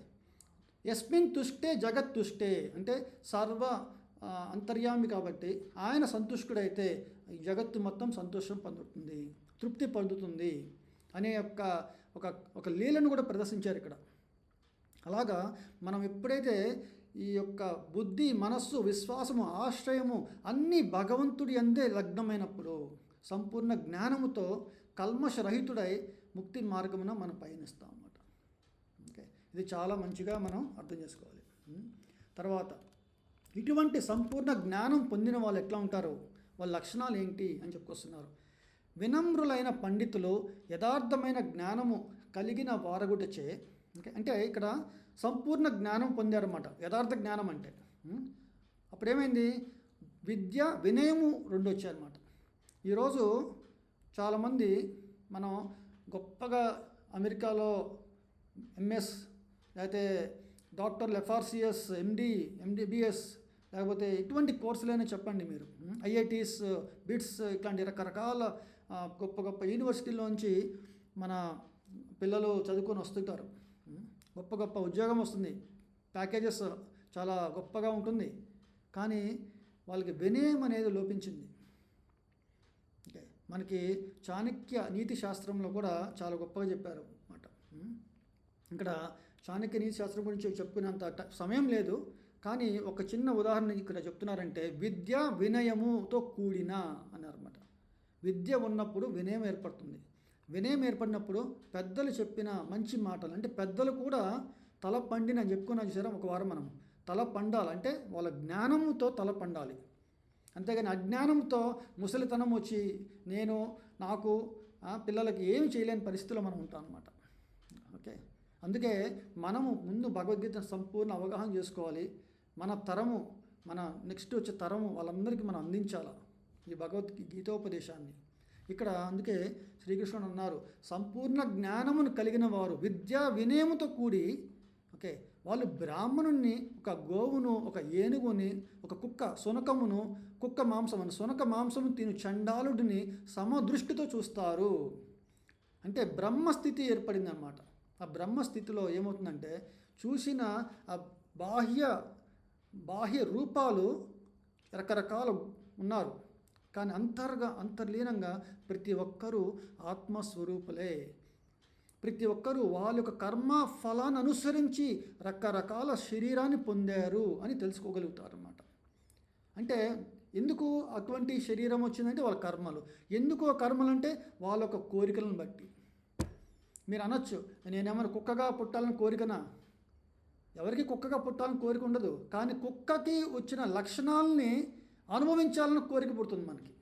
యస్మిన్ తుష్టే జగత్ తుష్టే అంటే సర్వ అంతర్యామి కాబట్టి ఆయన సంతుష్టుడైతే ఈ జగత్తు మొత్తం సంతోషం పొందుతుంది, తృప్తి పొందుతుంది అనే ఒక లీలను కూడా ప్రదర్శించారు ఇక్కడ. అలాగా మనం ఎప్పుడైతే ఈ యొక్క బుద్ధి, మనస్సు, విశ్వాసము, ఆశ్రయము అన్నీ భగవంతుడి అందే లగ్నమైనప్పుడు సంపూర్ణ జ్ఞానముతో కల్మషరహితుడై ముక్తి మార్గమున మనం పయనిస్తాం అన్నమాట. ఓకే ఇది చాలా మంచిగా మనం అర్థం చేసుకోవాలి. తర్వాత ఇటువంటి సంపూర్ణ జ్ఞానం పొందిన వాళ్ళు ఎట్లా ఉంటారు, వాళ్ళ లక్షణాలు ఏంటి అని చెప్పుకొస్తున్నారు. వినమ్రులైన పండితులు యథార్థమైన జ్ఞానము కలిగిన వారగుటచే అంటే ఇక్కడ సంపూర్ణ జ్ఞానం పొందారన్నమాట. యథార్థ జ్ఞానం అంటే అప్పుడేమైంది? విద్య, వినయము రెండు వచ్చాయన్నమాట. ఈరోజు చాలామంది మనం గొప్పగా అమెరికాలో ఎంఎస్ లేకపోతే డాక్టర్లు, ఎఫ్ఆర్సిఎస్, ఎండిబిఎస్ లేకపోతే ఇటువంటి కోర్సులైనా చెప్పండి మీరు, ఐఐటీస్, బిట్స్ ఇట్లాంటి రకరకాల గొప్ప గొప్ప యూనివర్సిటీలోంచి మన పిల్లలు చదువుకొని వస్తుంటారు. గొప్ప గొప్ప ఉద్యోగం వస్తుంది, ప్యాకేజెస్ చాలా గొప్పగా ఉంటుంది. కానీ వాళ్ళకి వినయం అనేది లోపించింది. మనకి చాణక్య నీతి శాస్త్రంలో కూడా చాలా గొప్పగా చెప్పారు అన్నమాట. ఇక్కడ చాణక్య నీతి శాస్త్రం గురించి చెప్పుకునేంత సమయం లేదు, కానీ ఒక చిన్న ఉదాహరణ ఇక్కడ చెప్తున్నారంటే విద్య వినయముతో కూడిన అన్నారన్నమాట. విద్య ఉన్నప్పుడు వినయం ఏర్పడుతుంది. వినయం ఏర్పడినప్పుడు పెద్దలు చెప్పిన మంచి మాటలు, అంటే పెద్దలు కూడా తల పండిన అని చెప్పుకున్నా చూసారా ఒక వారం మనం. తల పండాలి అంటే వాళ్ళ జ్ఞానంతో తల పండాలి, అంతేగాని అజ్ఞానంతో ముసలితనం వచ్చి నాకు పిల్లలకి ఏమి చేయలేని పరిస్థితిలో మనం ఉంటాం అన్నమాట. ఓకే, అందుకే మనము ముందు భగవద్గీత సంపూర్ణ అవగాహన చేసుకోవాలి. మన తరము, మన నెక్స్ట్ వచ్చే తరము వాళ్ళందరికీ మనం అందించాలి ఈ భగవద్గీతోపదేశాన్ని. ఇక్కడ అందుకే శ్రీకృష్ణుడు అన్నారు, సంపూర్ణ జ్ఞానమును కలిగిన వారు విద్యా వినయముతో కూడి, ఓకే, వాళ్ళు బ్రాహ్మణుణ్ణి, ఒక గోవును, ఒక ఏనుగుని, ఒక కుక్క మాంసమును, శునక మాంసము తిను చండాలుడిని సమదృష్టితో చూస్తారు. అంటే బ్రహ్మస్థితి ఏర్పడింది అన్నమాట. ఆ బ్రహ్మస్థితిలో ఏమవుతుందంటే చూసిన ఆ బాహ్య రూపాలు రకరకాలు ఉన్నారు, కానీ అంతర్లీనంగా ప్రతి ఒక్కరూ ఆత్మస్వరూపులే. ప్రతి ఒక్కరూ వాళ్ళ యొక్క కర్మ ఫలాన్ని అనుసరించి రకరకాల శరీరాన్ని పొందారు అని తెలుసుకోగలుగుతారు అన్నమాట. అంటే ఎందుకు అటువంటి శరీరం వచ్చిందంటే వాళ్ళ కర్మలు. ఎందుకు ఆ కర్మలు అంటే వాళ్ళ యొక్క కోరికలను బట్టి. మీరు అనొచ్చు, నేనేమైనా కుక్కగా పుట్టాలని కోరికనా? ఎవరికి కుక్కగా పుట్టాలని కోరిక ఉండదు, కానీ కుక్కకి వచ్చిన లక్షణాలని అనుభవించాలని కోరిక పుడుతుంది మనకి.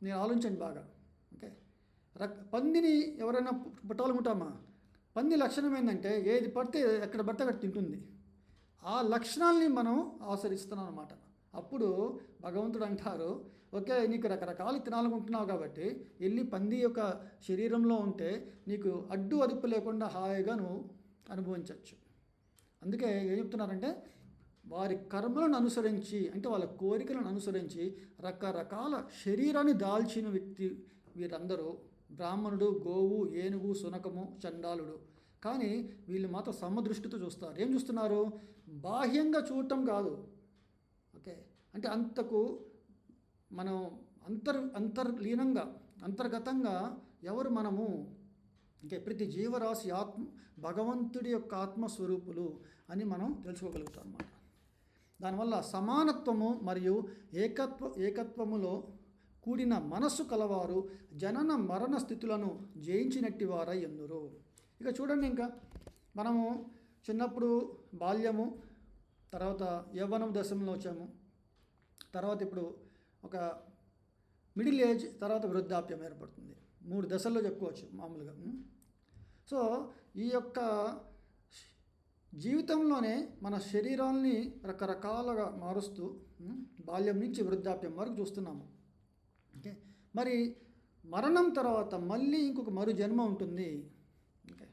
నేను ఆలోచించండి బాగా. ఓకే, పందిని ఎవరైనా పుట్టాలనుకుంటామా? పంది లక్షణం ఏంటంటే ఏది పడితే ఎక్కడ పడితే అక్కడ తింటుంది. ఆ లక్షణాలని మనం ఆచరిస్తున్నాం అన్నమాట. అప్పుడు భగవంతుడు అంటారు, ఓకే, నీకు రకరకాలు తినాలనుకుంటున్నావు కాబట్టి వెళ్ళి పంది యొక్క శరీరంలో ఉంటే నీకు అడ్డు అదుపు లేకుండా హాయిగా నువ్వు అనుభవించవచ్చు. అందుకే ఏం చెప్తున్నారంటే వారి కర్మలను అనుసరించి, అంటే వాళ్ళ కోరికలను అనుసరించి రకరకాల శరీరాన్ని దాల్చిన వ్యక్తి వీరందరూ. బ్రాహ్మణుడు, గోవు, ఏనుగు, శునకము, చండాలుడు. కానీ వీళ్ళు మాత్రం సమదృష్టితో చూస్తారు. ఏం చూస్తున్నారు? బాహ్యంగా చూడటం కాదు. ఓకే, అంటే అంతకు మనం అంతర్లీనంగా అంతర్గతంగా ఎవరు మనము, అంటే ప్రతి జీవరాశి భగవంతుడి యొక్క ఆత్మస్వరూపులు అని మనం తెలుసుకోగలుగుతాం అన్నమాట. దానివల్ల సమానత్వము మరియు ఏకత్వములో కూడిన మనస్సు కలవారు జనన మరణ స్థితులను జయించినట్టి వారై ఎందురు. ఇక చూడండి, ఇంకా మనము చిన్నప్పుడు బాల్యము, తర్వాత యవ్వనం దశలో వచ్చాము, తర్వాత ఇప్పుడు ఒక మిడిల్ ఏజ్, తర్వాత వృద్ధాప్యం ఏర్పడుతుంది. 3 దశల్లో చెప్పుకోవచ్చు మామూలుగా. సో ఈ యొక్క జీవితంలోనే మన శరీరాల్ని రకరకాలుగా మారుస్తూ బాల్యం నుంచి వృద్ధాప్యం వరకు చూస్తున్నాము. ఓకే, మరి మరణం తర్వాత మళ్ళీ ఇంకొక మరు జన్మ ఉంటుంది. ఓకే,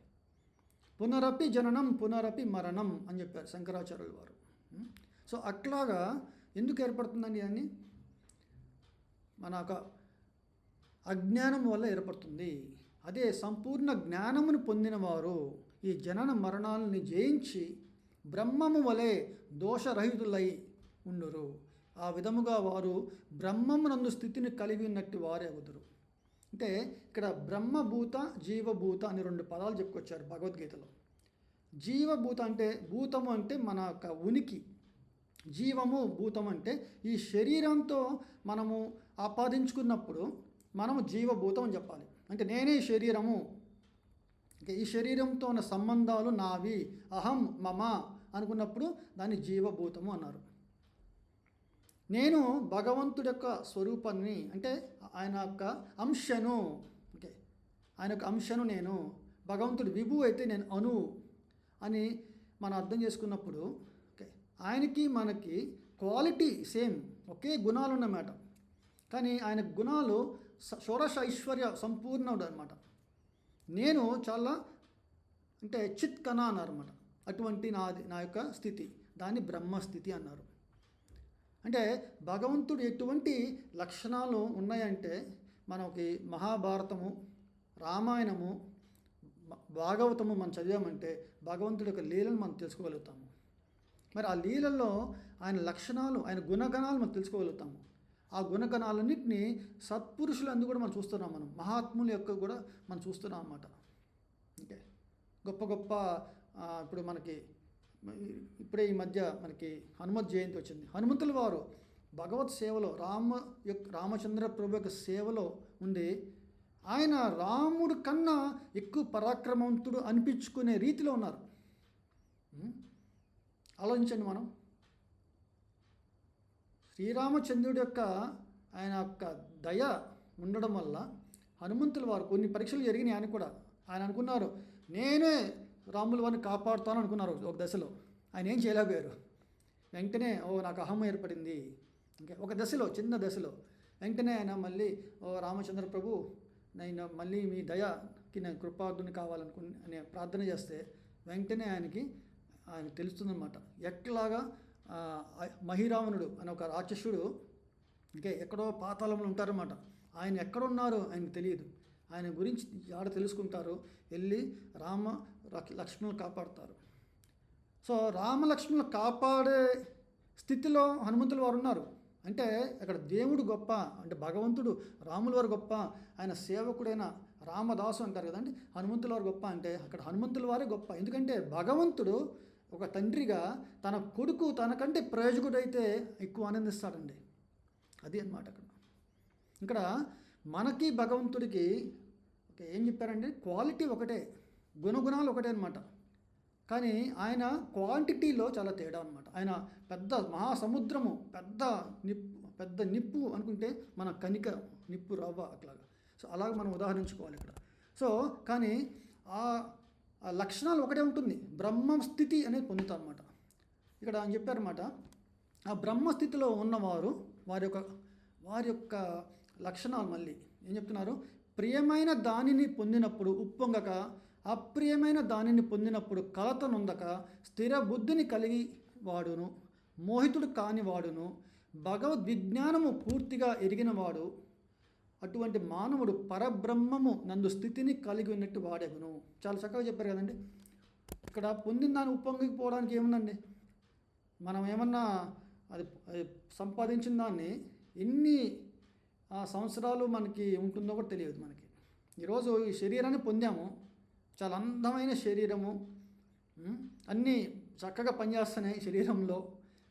పునరపి జననం పునరపి మరణం అని చెప్పారు శంకరాచార్యుల వారు. సో అట్లాగా ఎందుకు ఏర్పడుతుందండి అని? మన ఒక అజ్ఞానం వల్ల ఏర్పడుతుంది. అదే సంపూర్ణ జ్ఞానమును పొందిన వారు ఈ జనన మరణాలని జయించి బ్రహ్మము వలె దోషరహితులై ఉండురు. ఆ విధముగా వారు బ్రహ్మమునందు స్థితిని కలిగి ఉన్నట్టు వారే అవుతారు. అంటే ఇక్కడ బ్రహ్మభూత, జీవభూత అని 2 పదాలు చెప్పుకొచ్చారు భగవద్గీతలో. జీవభూత అంటే భూతము అంటే మన యొక్క ఉనికి, జీవము భూతం అంటే ఈ శరీరంతో మనము ఆపాదించుకున్నప్పుడు మనము జీవభూతం అని చెప్పాలి. అంటే నేనే శరీరము, ఈ శరీరంతో ఉన్న సంబంధాలు నావి, అహం మమ అనుకున్నప్పుడు దాన్ని జీవభూతము అన్నారు. నేను భగవంతుడి యొక్క స్వరూపాన్ని, అంటే ఆయన యొక్క అంశను, ఓకే, ఆయన యొక్క అంశను నేను. భగవంతుడు విభు అయితే నేను అను అని మనం అర్థం చేసుకున్నప్పుడు, ఓకే, ఆయనకి మనకి క్వాలిటీ సేమ్, ఒకే గుణాలు ఉన్నమాట. కానీ ఆయన గుణాలు షోడశ ఐశ్వర్య సంపూర్ణుడు అనమాట. నేను చాలా అంటే చిత్ కణ అన్నారు అనమాట. అటువంటి నా యొక్క స్థితి, దాన్ని బ్రహ్మస్థితి అన్నారు. అంటే భగవంతుడు ఎటువంటి లక్షణాలు ఉన్నాయంటే మనకి మహాభారతము, రామాయణము, భాగవతము మనం చదివామంటే భగవంతుడి యొక్క లీలను మనం తెలుసుకోగలుగుతాము. మరి ఆ లీలల్లో ఆయన లక్షణాలు, ఆయన గుణగణాలు మనం తెలుసుకోగలుగుతాము. ఆ గుణగణాలన్నింటినీ సత్పురుషులందు కూడా మనం చూస్తున్నాం, మనం మహాత్ముల యొక్క కూడా మనం చూస్తున్నాం అన్నమాట. ఓకే, గొప్ప గొప్ప ఇప్పుడు మనకి ఇప్పుడే ఈ మధ్య మనకి హనుమత్ జయంతి వచ్చింది. హనుమంతుల వారు భగవత్ సేవలో రామచంద్ర ప్రభు యొక్క సేవలో ఉండి ఆయన రాముడు కన్నా ఎక్కువ పరాక్రమవంతుడు అనిపించుకునే రీతిలో ఉన్నారు. ఆలోచించండి, మనం శ్రీరామచంద్రుడి యొక్క ఆయన యొక్క దయ ఉండడం వల్ల హనుమంతుల వారు కొన్ని పరీక్షలు జరిగినాయి. ఆయన కూడా ఆయన అనుకున్నారు నేనే రాముల వారిని కాపాడుతాను అనుకున్నారు ఒక దశలో. ఆయన ఏం చేయలేకపోయారు. వెంటనే నాకు అహం ఏర్పడింది. ఇంకా ఒక దశలో, చిన్న దశలో వెంటనే ఆయన మళ్ళీ రామచంద్ర ప్రభు నేను మళ్ళీ మీ దయకి నేను కృపార్థుని కావాలనుకుని అనే ప్రార్థన చేస్తే వెంటనే ఆయన తెలుస్తుందన్నమాట. ఎట్లాగా మహిరావణుడు అనే ఒక రాక్షసుడు ఎక్కడో పాతాళంలో ఉంటారన్నమాట. ఆయన ఎక్కడున్నారో ఆయనకు తెలియదు. ఆయన గురించి ఆడ తెలుసుకుంటారు, వెళ్ళి లక్ష్మణులు కాపాడుతారు. సో రామలక్ష్మణులు కాపాడే స్థితిలో హనుమంతుల వారు ఉన్నారు. అంటే అక్కడ దేవుడు గొప్ప, అంటే భగవంతుడు రాముల వారు గొప్ప, ఆయన సేవకుడైన రామదాసు అంటారు కదండి, హనుమంతుల వారు గొప్ప అంటే అక్కడ హనుమంతుల వారే గొప్ప. ఎందుకంటే భగవంతుడు ఒక తండ్రిగా తన కొడుకు తనకంటే ప్రయోజకుడైతే ఎక్కువ ఆనందిస్తాడండి. అది అన్నమాట. ఇక్కడ మనకి భగవంతుడికి ఏం చెప్పారంటే క్వాలిటీ ఒకటే, గుణగుణాలు ఒకటే అనమాట. కానీ ఆయన క్వాంటిటీలో చాలా తేడా అనమాట. ఆయన పెద్ద మహాసముద్రము, పెద్ద నిప్పు అనుకుంటే మన కనిక నిప్పు రవ్వ అట్లాగా. సో అలాగ మనం ఉదాహరించుకోవాలి ఇక్కడ. సో కానీ ఆ లక్షణాలు ఒకటే ఉంటుంది, బ్రహ్మస్థితి అనేది పొందుతారు అనమాట. ఇక్కడ ఆయన చెప్పారన్నమాట, ఆ బ్రహ్మస్థితిలో ఉన్నవారు వారి యొక్క లక్షణాలు మళ్ళీ ఏం చెప్తున్నారు, ప్రియమైన దానిని పొందినప్పుడు ఉప్పొంగక, అప్రియమైన దానిని పొందినప్పుడు కలత నొందక, స్థిర బుద్ధిని కలిగి వాడును, మోహితుడు కాని వాడును, భగవద్విజ్ఞానము పూర్తిగా ఎరిగినవాడు, అటువంటి మానవుడు పరబ్రహ్మము నందు స్థితిని కలిగి ఉన్నట్టు వాడేగును. చాలా చక్కగా చెప్పారు కదండి. ఇక్కడ పొందిన దాన్ని ఉప్పొంగిపోవడానికి ఏముందండి, మనం ఏమన్నా అది సంపాదించిన దాన్ని ఎన్ని సంవత్సరాలు మనకి ఉంటుందో కూడా తెలియదు మనకి. ఈరోజు ఈ శరీరాన్ని పొందాము, చాలా అందమైన శరీరము, అన్నీ చక్కగా పనిచేస్తున్నాయి శరీరంలో.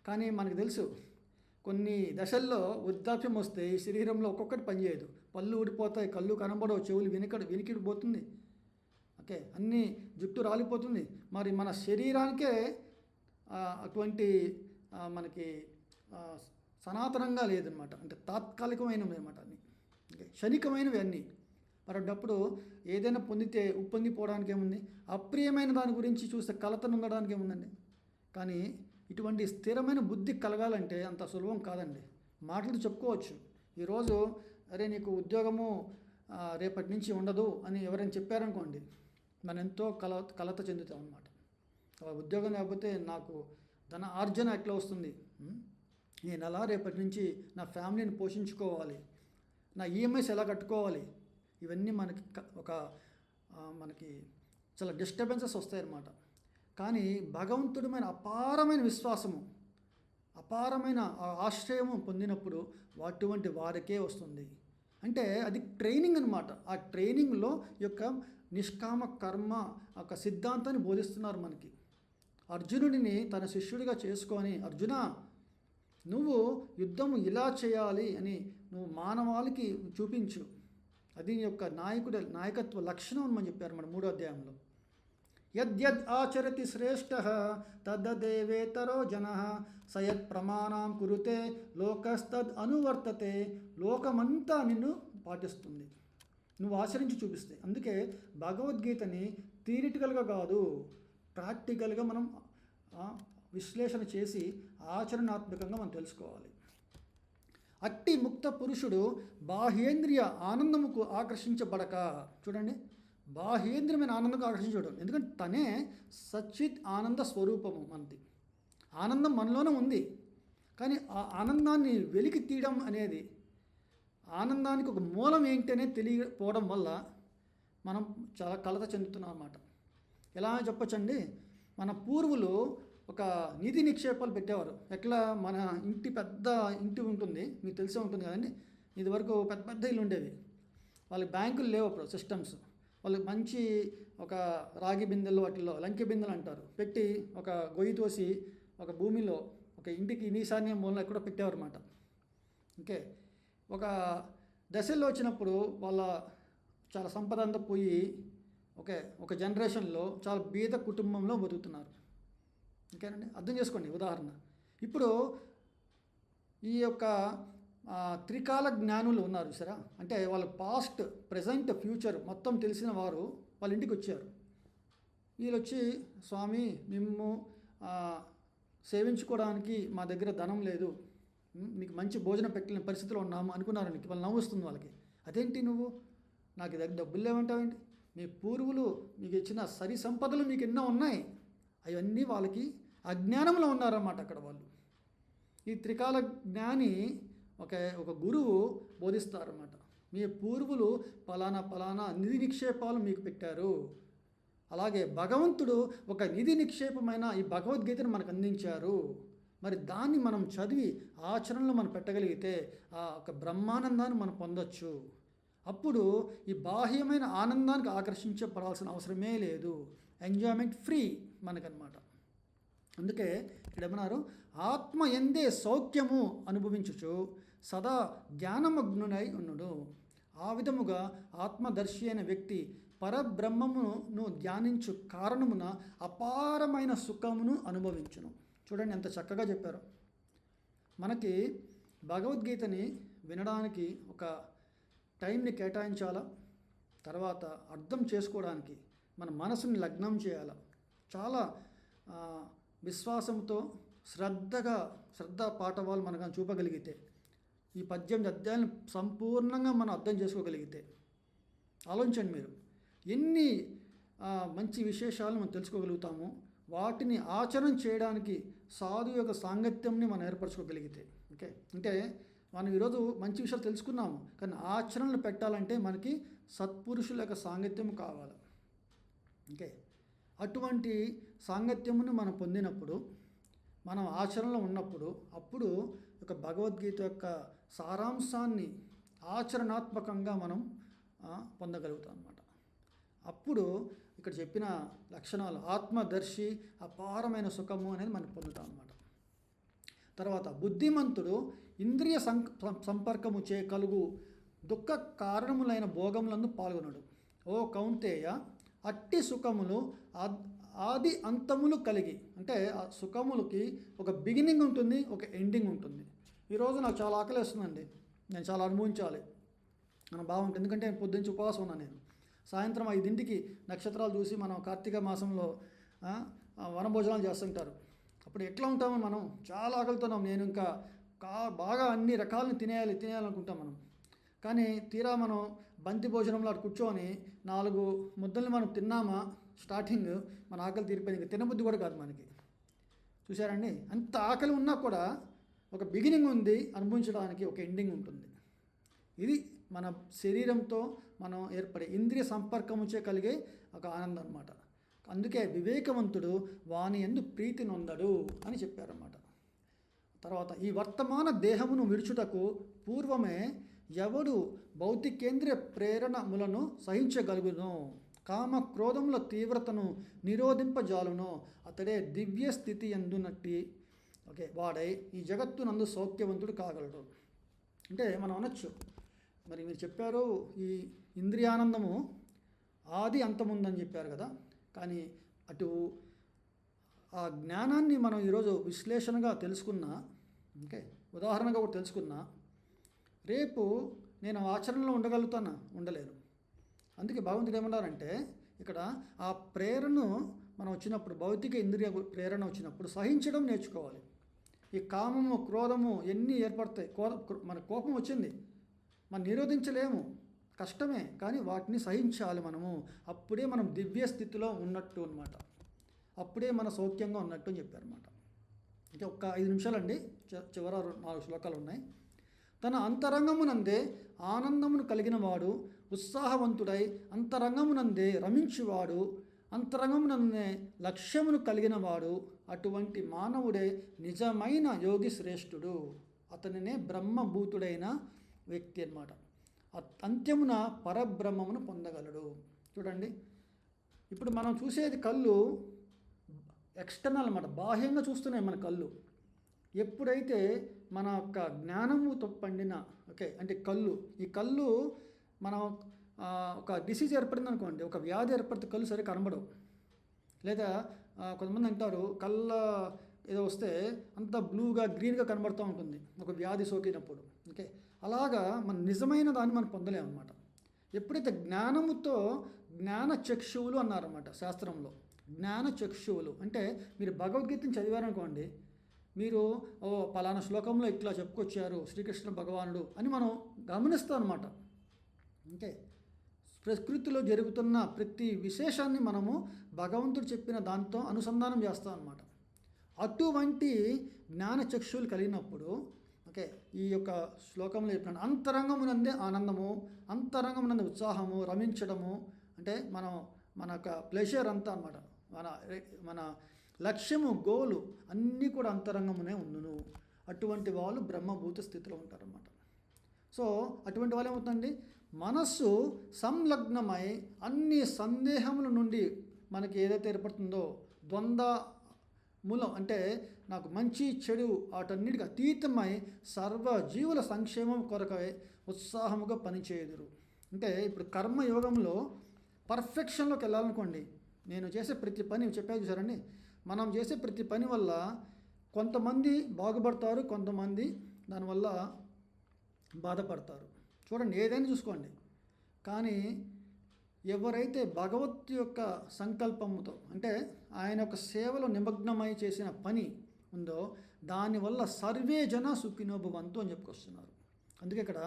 కానీ మనకు తెలుసు కొన్ని దశల్లో వృద్ధాప్యం వస్తే ఈ శరీరంలో ఒక్కొక్కటి పనిచేయదు. పళ్ళు ఊడిపోతాయి, కళ్ళు కనబడవు, చెవులు వినికిడి పోతుంది, ఓకే, అన్నీ జుట్టు రాలిపోతుంది. మరి మన శరీరానికే అటువంటి మనకి సనాతనంగా లేదనమాట, అంటే తాత్కాలికమైనవి అనమాట అన్నీ, క్షణికమైనవి అన్నీ. మరి అప్పుడు ఏదైనా పొందితే ఉప్పొంగిపోవడానికి ఏముంది, అప్రియమైన దాని గురించి చూస్తే కలతను ఉండడానికి ఏముందండి. కానీ ఇటువంటి స్థిరమైన బుద్ధి కలగాలంటే అంత సులభం కాదండి. మాటలు చెప్పుకోవచ్చు, ఈరోజు అరే నీకు ఉద్యోగము రేపటి నుంచి ఉండదు అని ఎవరైనా చెప్పారనుకోండి, మనం ఎంతో కలత చెందుతాం అన్నమాట. ఉద్యోగం లేకపోతే నాకు ధన ఆర్జన ఎట్లా వస్తుంది, నేను ఎలా రేపటి నుంచి నా ఫ్యామిలీని పోషించుకోవాలి, నా ఈఎంఐస్ ఎలా కట్టుకోవాలి, ఇవన్నీ మనకి చాలా డిస్టర్బెన్సెస్ వస్తాయన్నమాట. కానీ భగవంతుడమైన అపారమైన విశ్వాసము, అపారమైన ఆశ్రయము పొందినప్పుడు అటువంటి వారికే వస్తుంది. అంటే అది ట్రైనింగ్ అనమాట. ఆ ట్రైనింగ్లో యొక్క నిష్కామ కర్మ ఒక సిద్ధాంతాన్ని బోధిస్తున్నారు మనకి. అర్జునుడిని తన శిష్యుడిగా చేసుకొని, అర్జున నువ్వు యుద్ధము ఇలా చేయాలి అని నువ్వు మానవాళికి చూపించు, అది యొక్క నాయకత్వ లక్షణం అని మనం చెప్పారు మన 3వ అధ్యాయంలో. యద్యద్ ఆచరతి శ్రేష్ఠ తద్దేవేతరో జన సయత్ ప్రమాణం కురుతే లోకస్తద్ అనువర్తతే, లోకమంతా నిన్ను పాటిస్తుంది నువ్వు ఆచరించి చూపిస్తే. అందుకే భగవద్గీతని థియరిటికల్గా కాదు, ప్రాక్టికల్గా మనం విశ్లేషణ చేసి ఆచరణాత్మకంగా మనం తెలుసుకోవాలి. అట్టి ముక్త పురుషుడు బాహ్యేంద్రియ ఆనందముకు ఆకర్షించబడక, చూడండి, బాహ్యేంద్రియమైన ఆనందంకు ఆకర్షించడం, ఎందుకంటే తనే సచ్చిత్ ఆనంద స్వరూపము మనది. ఆనందం మనలోనే ఉంది, కానీ ఆ ఆనందాన్ని వెలికి తీయడం అనేది, ఆనందానికి ఒక మూలం ఏంటనే తెలియకపోవడం వల్ల మనం చాలా కలత చెందుతున్నాం అన్నమాట. ఎలా చెప్పచ్చండి, మన పూర్వులు ఒక నిధి నిక్షేపాలు పెట్టేవారు. ఎట్లా మన పెద్ద ఇంటి ఉంటుంది, మీకు తెలిసే ఉంటుంది కదండి. ఇది వరకు పెద్ద పెద్ద ఇల్లు ఉండేవి. వాళ్ళకి బ్యాంకులు లేవు అప్పుడు, సిస్టమ్స్. వాళ్ళకి మంచి ఒక రాగి బిందెలు, వాటిల్లో లంకె బిందెలు అంటారు, పెట్టి ఒక గొయ్యి తోసి ఒక భూమిలో ఒక ఇంటికి ఈశాన్య మూలన ఎక్కడో పెట్టేవారు అన్నమాట. ఓకే, ఒక దశల్లో వచ్చినప్పుడు వాళ్ళ చాలా సంపద అంతా పోయి ఒక జనరేషన్లో చాలా బీద కుటుంబంలో బతుకుతున్నారు. ఓకేనండి, అర్థం చేసుకోండి ఉదాహరణ. ఇప్పుడు ఈ యొక్క త్రికాల జ్ఞానులు ఉన్నారు సరే, అంటే వాళ్ళ పాస్ట్, ప్రజెంట్, ఫ్యూచర్ మొత్తం తెలిసిన వారు వాళ్ళ ఇంటికి వచ్చారు. వీళ్ళు వచ్చి, స్వామి మేము సేవించుకోవడానికి మా దగ్గర ధనం లేదు, మీకు మంచి భోజనం పెట్టలేని పరిస్థితిలో ఉన్నాము అనుకున్నారని వాళ్ళు నవ్వుస్తుంది వాళ్ళకి. అదేంటి నువ్వు నాకు దగ్గర డబ్బులు లేవంటావేంటి? మీ పూర్వులు మీకు ఇచ్చిన సరి సంపదలు మీకు ఎన్నో ఉన్నాయి, అవన్నీ వాళ్ళకి అజ్ఞానంలో ఉన్నారన్నమాట అక్కడ వాళ్ళు. ఈ త్రికాల జ్ఞాని ఒక గురువు బోధిస్తారన్నమాట. మీ పూర్వులు పలానా నిధి నిక్షేపాలు మీకు పెట్టారు, అలాగే భగవంతుడు ఒక నిధి నిక్షేపమైన ఈ భగవద్గీతను మనకు అందించారు. మరి దాన్ని మనం చదివి ఆచరణలో మనం పెట్టగలిగితే ఆ ఒక బ్రహ్మానందాన్ని మనం పొందొచ్చు. అప్పుడు ఈ బాహ్యమైన ఆనందానికి ఆకర్షించబడాల్సిన అవసరమే లేదు, ఎంజాయ్మెంట్ ఫ్రీ మనకన్నమాట. అందుకే ఇక్కడ ఏమన్నారు, ఆత్మ ఎందే సౌఖ్యము అనుభవించుచు సదా జ్ఞానమగ్నునై ఉన్నడు. ఆ విధముగా ఆత్మదర్శి అయిన వ్యక్తి పరబ్రహ్మమును ధ్యానించు కారణమున అపారమైన సుఖమును అనుభవించును. చూడండి ఎంత చక్కగా చెప్పారు. మనకి భగవద్గీతని వినడానికి ఒక టైంని కేటాయించాలా, తర్వాత అర్థం చేసుకోవడానికి మన మనసుని లగ్నం చేయాలా. చాలా విశ్వాసంతో శ్రద్ధ పాఠవాలు మనకు చూపగలిగితే, ఈ 18 అధ్యాయాలను సంపూర్ణంగా మనం అర్థం చేసుకోగలిగితే, ఆలోచించండి మీరు ఎన్ని మంచి విశేషాలు మనం తెలుసుకోగలుగుతాము. వాటిని ఆచరణ చేయడానికి సాధు యొక్క సాంగత్యంని మనం ఏర్పరచుకోగలిగితే. ఓకే, అంటే మనం ఈరోజు మంచి విషయాలు తెలుసుకున్నాము, కానీ ఆచరణలు పెట్టాలంటే మనకి సత్పురుషుల యొక్క సాంగత్యం కావాలి. ఓకే, అటువంటి సాంగత్యమును మనం పొందినప్పుడు, మనం ఆచరణలో ఉన్నప్పుడు, అప్పుడు ఒక భగవద్గీత యొక్క సారాంశాన్ని ఆచరణాత్మకంగా మనం పొందగలుగుతాం అన్నమాట. అప్పుడు ఇక్కడ చెప్పిన లక్షణాలు ఆత్మదర్శి, అపారమైన సుఖము అనేది మనం పొందుతాం అన్నమాట. తర్వాత బుద్ధిమంతుడు ఇంద్రియ సంపర్కము చే కలుగు దుఃఖ కారణములైన భోగములందు పాల్గొనడు. ఓ కౌంతేయ, అట్టి సుఖములు ఆది అంతములు కలిగి, అంటే ఆ సుఖములకి ఒక బిగినింగ్ ఉంటుంది, ఒక ఎండింగ్ ఉంటుంది. ఈరోజు నాకు చాలా ఆకలి వేస్తుందండి, నేను చాలా అనుభవించాలి, మనం బాగుంటుంది. ఎందుకంటే నేను పొద్దునుంచి ఉపవాసం ఉన్నాను. నేను సాయంత్రం 5ంటికి నక్షత్రాలు చూసి మనం కార్తీక మాసంలో వనభోజనాలు చేస్తుంటారు. అప్పుడు ఎట్లా ఉంటామో మనం చాలా ఆకలితున్నాం. నేను ఇంకా బాగా అన్ని రకాలను తినేయాలనుకుంటాం మనం. కానీ తీరా మనం బంతి భోజనంలో అటు కూర్చొని 4 ముద్దల్ని మనం తిన్నామా, స్టార్టింగ్ మన ఆకలి తీరిపోయింది, ఇంకా తినబుద్ధి కూడా కాదు మనకి. చూసారండి, అంత ఆకలి ఉన్నా కూడా ఒక బిగినింగ్ ఉంది, అనుభవించడానికి ఒక ఎండింగ్ ఉంటుంది. ఇది మన శరీరంతో మనం ఏర్పడే ఇంద్రియ సంపర్కముచే కలిగే ఒక ఆనందం అన్నమాట. అందుకే వివేకవంతుడు వాని యందు ప్రీతి నొందడు అని చెప్పారన్నమాట. తర్వాత ఈ వర్తమాన దేహమును విడుచుటకు పూర్వమే ఎవడు భౌతికేంద్రియ ప్రేరణములను సహించగలుగునో, కామ క్రోధముల తీవ్రతను నిరోధింపజాలునో, అతడే దివ్య స్థితి ఎందునట్టి వాడై ఈ జగత్తునందు సౌఖ్యవంతుడు కాగలడు. అంటే మనం అనొచ్చు, మరి మీరు చెప్పారు ఈ ఇంద్రియానందము ఆది అంతముందని చెప్పారు కదా, కానీ అటు ఆ జ్ఞానాన్ని మనం ఈరోజు విశ్లేషణగా తెలుసుకున్నా, ఓకే, ఉదాహరణగా కూడా తెలుసుకున్నా, రేపు నేను ఆచరణలో ఉండగలుగుతానా? ఉండలేను. అందుకే భగవంతుడు ఏమన్నారంటే, ఇక్కడ ఆ ప్రేరణను మనం వచ్చినప్పుడు, భౌతిక ఇంద్రియ ప్రేరణ వచ్చినప్పుడు సహించడం నేర్చుకోవాలి. ఈ కామము, క్రోధము ఎన్ని ఏర్పడతాయి. మన కోపం వచ్చింది, మనం నిరోధించలేము, కష్టమే, కానీ వాటిని సహించాలి మనము. అప్పుడే మనం దివ్య స్థితిలో ఉన్నట్టు అనమాట, అప్పుడే మన సౌఖ్యంగా ఉన్నట్టు అని చెప్పారన్నమాట. అంటే ఒక 5 నిమిషాలండి, చివర 4 శ్లోకాలు ఉన్నాయి. తన అంతరంగమునందే ఆనందమును కలిగిన వాడు, ఉత్సాహవంతుడై అంతరంగమునందే రమించువాడు, అంతరంగమునందే లక్ష్యమును కలిగిన వాడు, అటువంటి మానవుడే నిజమైన యోగి శ్రేష్ఠుడు. అతనినే బ్రహ్మభూతుడైన వ్యక్తి అన్నమాట. అంత్యమున పరబ్రహ్మమును పొందగలడు. చూడండి, ఇప్పుడు మనం చూసేది కళ్ళు ఎక్స్టర్నల్ అన్నమాట, బాహ్యంగా చూస్తున్నాయి మన కళ్ళు. ఎప్పుడైతే మన యొక్క జ్ఞానముతో పండిన అంటే కళ్ళు, ఈ కళ్ళు మనం ఒక డిసీజ్ ఏర్పడింది అనుకోండి, ఒక వ్యాధి ఏర్పడితే కళ్ళు సరిగ్గా కనబడవు. లేదా కొంతమంది అంటారు కళ్ళ ఏదో వస్తే అంత బ్లూగా గ్రీన్గా కనబడుతూ ఉంటుంది ఒక వ్యాధి సోకినప్పుడు. అలాగా మన నిజమైన దాన్ని మనం పొందలేమన్నమాట. ఎప్పుడైతే జ్ఞానముతో, జ్ఞాన చక్షువులు అన్నారన్నమాట శాస్త్రంలో. జ్ఞాన చక్షువులు అంటే మీరు భగవద్గీతను చదివారనుకోండి, మీరు పలానా శ్లోకంలో ఇట్లా చెప్పుకొచ్చారు శ్రీకృష్ణ భగవానుడు అని మనం గమనిస్తాం అన్నమాట. ప్రకృతిలో జరుగుతున్న ప్రతి విశేషాన్ని మనము భగవంతుడు చెప్పిన దాంతో అనుసంధానం చేస్తాం అన్నమాట. అటువంటి జ్ఞాన చక్షువులు కలిగినప్పుడు ఈ యొక్క శ్లోకంలో చెప్పిన అంతరంగమునందే ఆనందము, అంతరంగమునందే ఉత్సాహము, రమించడము, అంటే మన యొక్క ప్లెజర్ అంతా అన్నమాట, మన లక్ష్యము, గోలు అన్నీ కూడా అంతరంగమునే ఉండును. అటువంటి వాళ్ళు బ్రహ్మభూత స్థితిలో ఉంటారన్నమాట. సో అటువంటి వాళ్ళు ఏమవుతుందండి, మనస్సు సంలగ్నమై అన్ని సందేహముల నుండి మనకి ఏదైతే ఏర్పడుతుందో ద్వంద్వములం, అంటే నాకు మంచి చెడు వాటన్నిటికి అతీతమై సర్వజీవుల సంక్షేమం కొరకై ఉత్సాహముగా పనిచేయుదురు. అంటే ఇప్పుడు కర్మయోగంలో పర్ఫెక్షన్లోకి వెళ్ళాలనుకోండి, నేను చేసే ప్రతి పని చెప్పేది చూసారండి, మనం చేసే ప్రతి పని వల్ల కొంతమంది బాగుపడతారు, కొంతమంది దానివల్ల బాధపడతారు. చూడండి, ఏదైనా చూసుకోండి. కానీ ఎవరైతే భగవత్ యొక్క సంకల్పముతో, అంటే ఆయన యొక్క సేవలో నిమగ్నమై చేసిన పని ఉందో దానివల్ల సర్వే జన సుఖినో భవంతు అని చెప్పుకొస్తున్నారు. అందుకే ఇక్కడ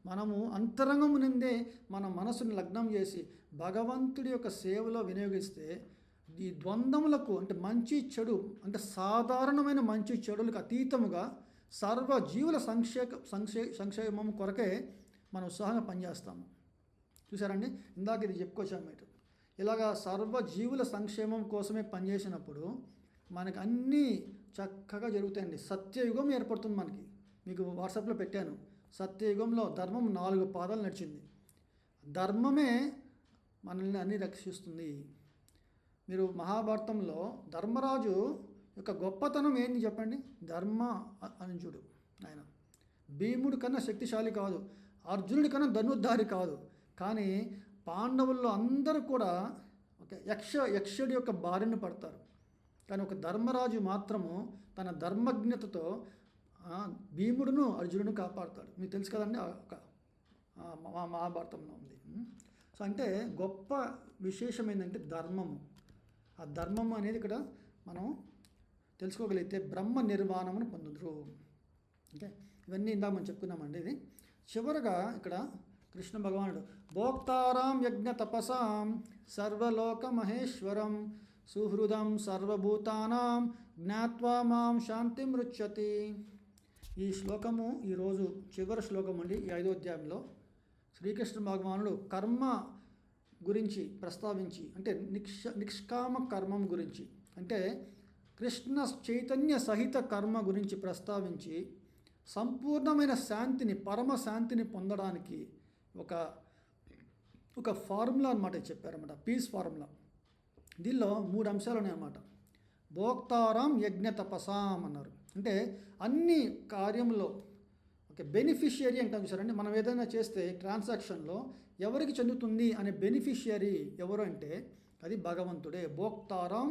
మనము అంతరంగమునందే మన మనసుని లగ్నం చేసి భగవంతుడి యొక్క సేవలో వినియోగిస్తే ఈ ద్వంద్వములకు, అంటే మంచి చెడు, అంటే సాధారణమైన మంచి చెడులకు అతీతముగా సర్వజీవుల సంక్షేమం కొరకే మనం ఉత్సాహంగా పనిచేస్తాము. చూసారండి, ఇందాక ఇది చెప్పుకొచ్చాము మీరు. ఇలాగా సర్వజీవుల సంక్షేమం కోసమే పనిచేసినప్పుడు మనకు అన్నీ చక్కగా జరుగుతాయండి. సత్యయుగం ఏర్పడుతుంది మనకి. మీకు వాట్సాప్లో పెట్టాను, సత్యయుగంలో ధర్మం 4 పాదాలు నడిచింది. ధర్మమే మనల్ని అన్నీ రక్షిస్తుంది. మీరు మహాభారతంలో ధర్మరాజు యొక్క గొప్పతనం ఏంటి చెప్పండి. ధర్మ అనుజుడు ఆయన. భీముడి కన్నా శక్తిశాలి కాదు, అర్జునుడి కన్నా ధనుర్ధారి కాదు. కానీ పాండవుల్లో అందరూ కూడా యక్షుడి యొక్క బారిన పడతారు. కానీ ఒక ధర్మరాజు మాత్రము తన ధర్మజ్ఞతతో భీముడును అర్జునుడిని కాపాడుతాడు. మీకు తెలుసు కదండి, ఒక మహాభారతంలో ఉంది. సో అంటే గొప్ప విశేషం ఏంటంటే ధర్మము. ఆ ధర్మము అనేది ఇక్కడ మనం తెలుసుకోగలిగితే బ్రహ్మ నిర్వాణమును పొందుదురు. ఇవన్నీ ఇందాక మనం చెప్పుకున్నామండి. ఇది చివరగా ఇక్కడ కృష్ణ భగవానుడు భోక్తారాం యజ్ఞ తపసాం సర్వలోక మహేశ్వరం సుహృదం సర్వభూతానాం జ్ఞాత్వా మాం శాంతి మృచ్చతి. ఈ శ్లోకము ఈరోజు చివరి శ్లోకం అండి. ఈ 5వ అధ్యాయంలో శ్రీకృష్ణ భగవానుడు కర్మ గురించి ప్రస్తావించి, అంటే నిష్కామ కర్మం గురించి, అంటే కృష్ణ చైతన్య సహిత కర్మ గురించి ప్రస్తావించి సంపూర్ణమైన శాంతిని, పరమ శాంతిని పొందడానికి ఒక ఫార్ములా అన్నమాట చెప్పారన్నమాట, పీస్ ఫార్ములా. దీనిలో 3 అంశాలు ఉన్నాయన్నమాట. భోక్తారాం యజ్ఞ తపసాం అన్నారు. అంటే అన్ని కార్యంలో బెనిఫిషియరీ అంటాం చూసారండి. మనం ఏదైనా చేస్తే ట్రాన్సాక్షన్లో ఎవరికి చెందుతుంది అనే బెనిఫిషియరీ ఎవరు అంటే అది భగవంతుడే. భోక్తారాం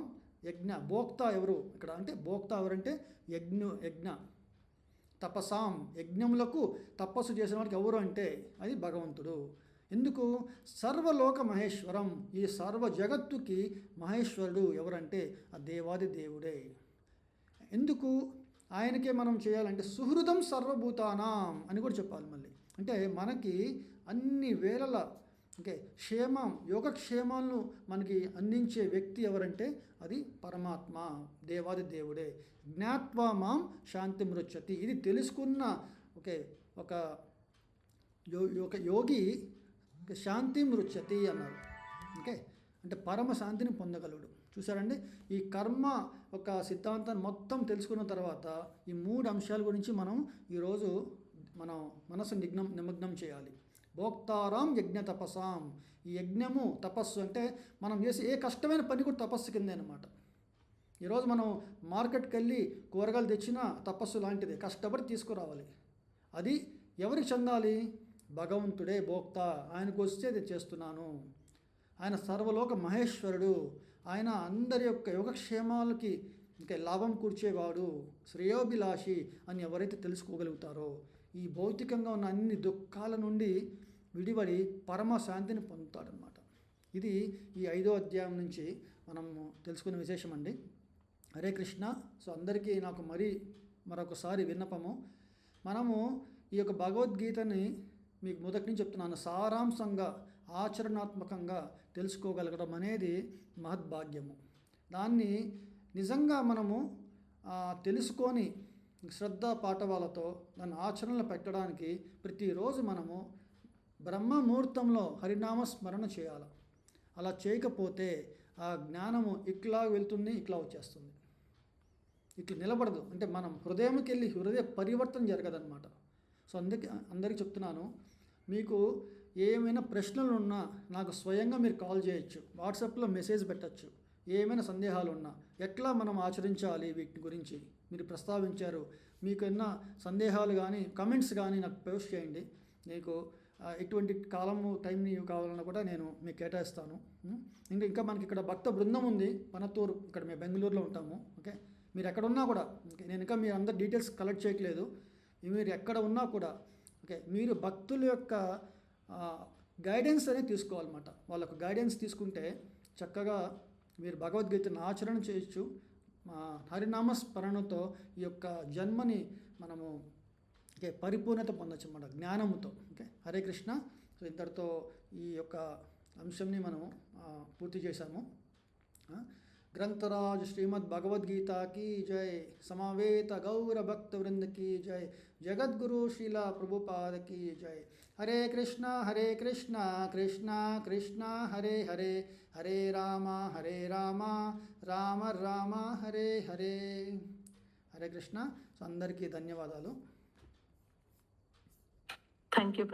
యజ్ఞ, భోక్త ఎవరు ఇక్కడ అంటే భోక్త ఎవరంటే యజ్ఞ తపసాం, యజ్ఞములకు తపస్సు చేసిన వాడికి ఎవరు అంటే అది భగవంతుడు. ఎందుకు? సర్వలోక మహేశ్వరం, ఈ సర్వ జగత్తుకి మహేశ్వరుడు ఎవరంటే ఆ దేవాది దేవుడే. ఎందుకు ఆయనకే మనం చేయాలంటే సుహృదం సర్వభూతానాం అని కూడా చెప్పాలి మళ్ళీ. అంటే మనకి అన్ని వేళల క్షేమం, యోగక్షేమాలను మనకి అందించే వ్యక్తి ఎవరంటే అది పరమాత్మ, దేవాది దేవుడే. జ్ఞాత్వా మాం శాంతి మృచ్చతి. ఇది తెలుసుకున్న ఒక యోగి శాంతి మృచ్చతి అన్నారు. అంటే పరమ శాంతిని పొందగలడు. చూసారండి, ఈ కర్మ ఒక సిద్ధాంతాన్ని మొత్తం తెలుసుకున్న తర్వాత ఈ 3 అంశాల గురించి మనం ఈరోజు మనం మనసు నిమగ్నం చేయాలి. భోక్తారాం యజ్ఞ తపసాం. ఈ యజ్ఞము తపస్సు అంటే మనం చేసే ఏ కష్టమైన పని కూడా తపస్సు కిందే అనమాట. ఈరోజు మనం మార్కెట్కి వెళ్ళి కూరగాయలు తెచ్చినా తపస్సు లాంటిదే, కష్టపడి తీసుకురావాలి. అది ఎవరికి చెందాలి? భగవంతుడే భోక్త, ఆయనకు వస్తే అది చేస్తున్నాను. ఆయన సర్వలోక మహేశ్వరుడు, ఆయన అందరి యొక్క యోగక్షేమాలకి ఇంకా లాభం కూర్చేవాడు, శ్రేయోభిలాషి అని ఎవరైతే తెలుసుకోగలుగుతారో ఈ భౌతికంగా ఉన్న అన్ని దుఃఖాల నుండి విడివడి పరమ శాంతిని పొందుతాడనమాట. ఇది ఈ 5వ అధ్యాయం నుంచి మనం తెలుసుకునే విశేషం అండి. హరే కృష్ణ. సో అందరికీ నాకు మరొకసారి విన్నపము, మనము ఈ యొక్క భగవద్గీతని మీకు మొదటి నుంచి చెప్తున్నాను, సారాంశంగా ఆచరణాత్మకంగా తెలుసుకోగలగడం అనేది మహద్భాగ్యము. దాన్ని నిజంగా మనము తెలుసుకొని శ్రద్ధ పాఠవాలతో దాన్ని ఆచరణలో పెట్టడానికి ప్రతిరోజు మనము బ్రహ్మముహూర్తంలో హరినామ స్మరణ చేయాలి. అలా చేయకపోతే ఆ జ్ఞానము ఇట్లా వెళ్తుంది, ఇట్లా వచ్చేస్తుంది, ఇట్లా నిలబడదు. అంటే మనం హృదయంకి వెళ్ళి హృదయ పరివర్తన జరగదన్నమాట. సో అందరికీ చెప్తున్నాను, మీకు ఏమైనా ప్రశ్నలు ఉన్నా నాకు స్వయంగా మీరు కాల్ చేయొచ్చు, వాట్సాప్లో మెసేజ్ పెట్టచ్చు. ఏమైనా సందేహాలు ఉన్నా, ఎట్లా మనం ఆచరించాలి వీటి గురించి మీరు ప్రస్తావించారు, మీకు ఏమైనా సందేహాలు కానీ కమెంట్స్ కానీ నాకు పోస్ట్ చేయండి. మీకు ఎటువంటి కాలము టైంని కావాలన్నా కూడా నేను మీకు కేటాయిస్తాను. ఇంకా మనకి ఇక్కడ భక్త బృందం ఉంది, పనత్తూరు, ఇక్కడ మేము బెంగళూరులో ఉంటాము. ఓకే, మీరు ఎక్కడ ఉన్నా కూడా, నేను ఇంకా మీ అందరి డీటెయిల్స్ కలెక్ట్ చేయట్లేదు, మీరు ఎక్కడ ఉన్నా కూడా ఓకే, మీరు భక్తుల యొక్క గైడెన్స్ అనేది తీసుకోవాలన్నమాట. వాళ్ళకు గైడెన్స్ తీసుకుంటే చక్కగా మీరు భగవద్గీతను ఆచరణ చేయొచ్చు. హరినామ స్మరణతో ఈ యొక్క జన్మని మనము ఓకే పరిపూర్ణత పొందొచ్చు అన్నమాట జ్ఞానముతో. ఓకే, హరే కృష్ణ. సో ఇంతటితో ఈ యొక్క అంశంని మనం పూర్తి చేశాము. గ్రంథరాజ్ శ్రీమద్ భగవద్గీత की जय, समावेत गौर भक्त वृंद की जय, जगद्गुरु श्रीला प्रभुपाद की जय. हरे कृष्णा कृष्णा कृष्णा हरे हरे, हरे राम राम राम हरे हरे. हरे कृष्ण. సో అందరికీ ధన్యవాదాలు. Thank you.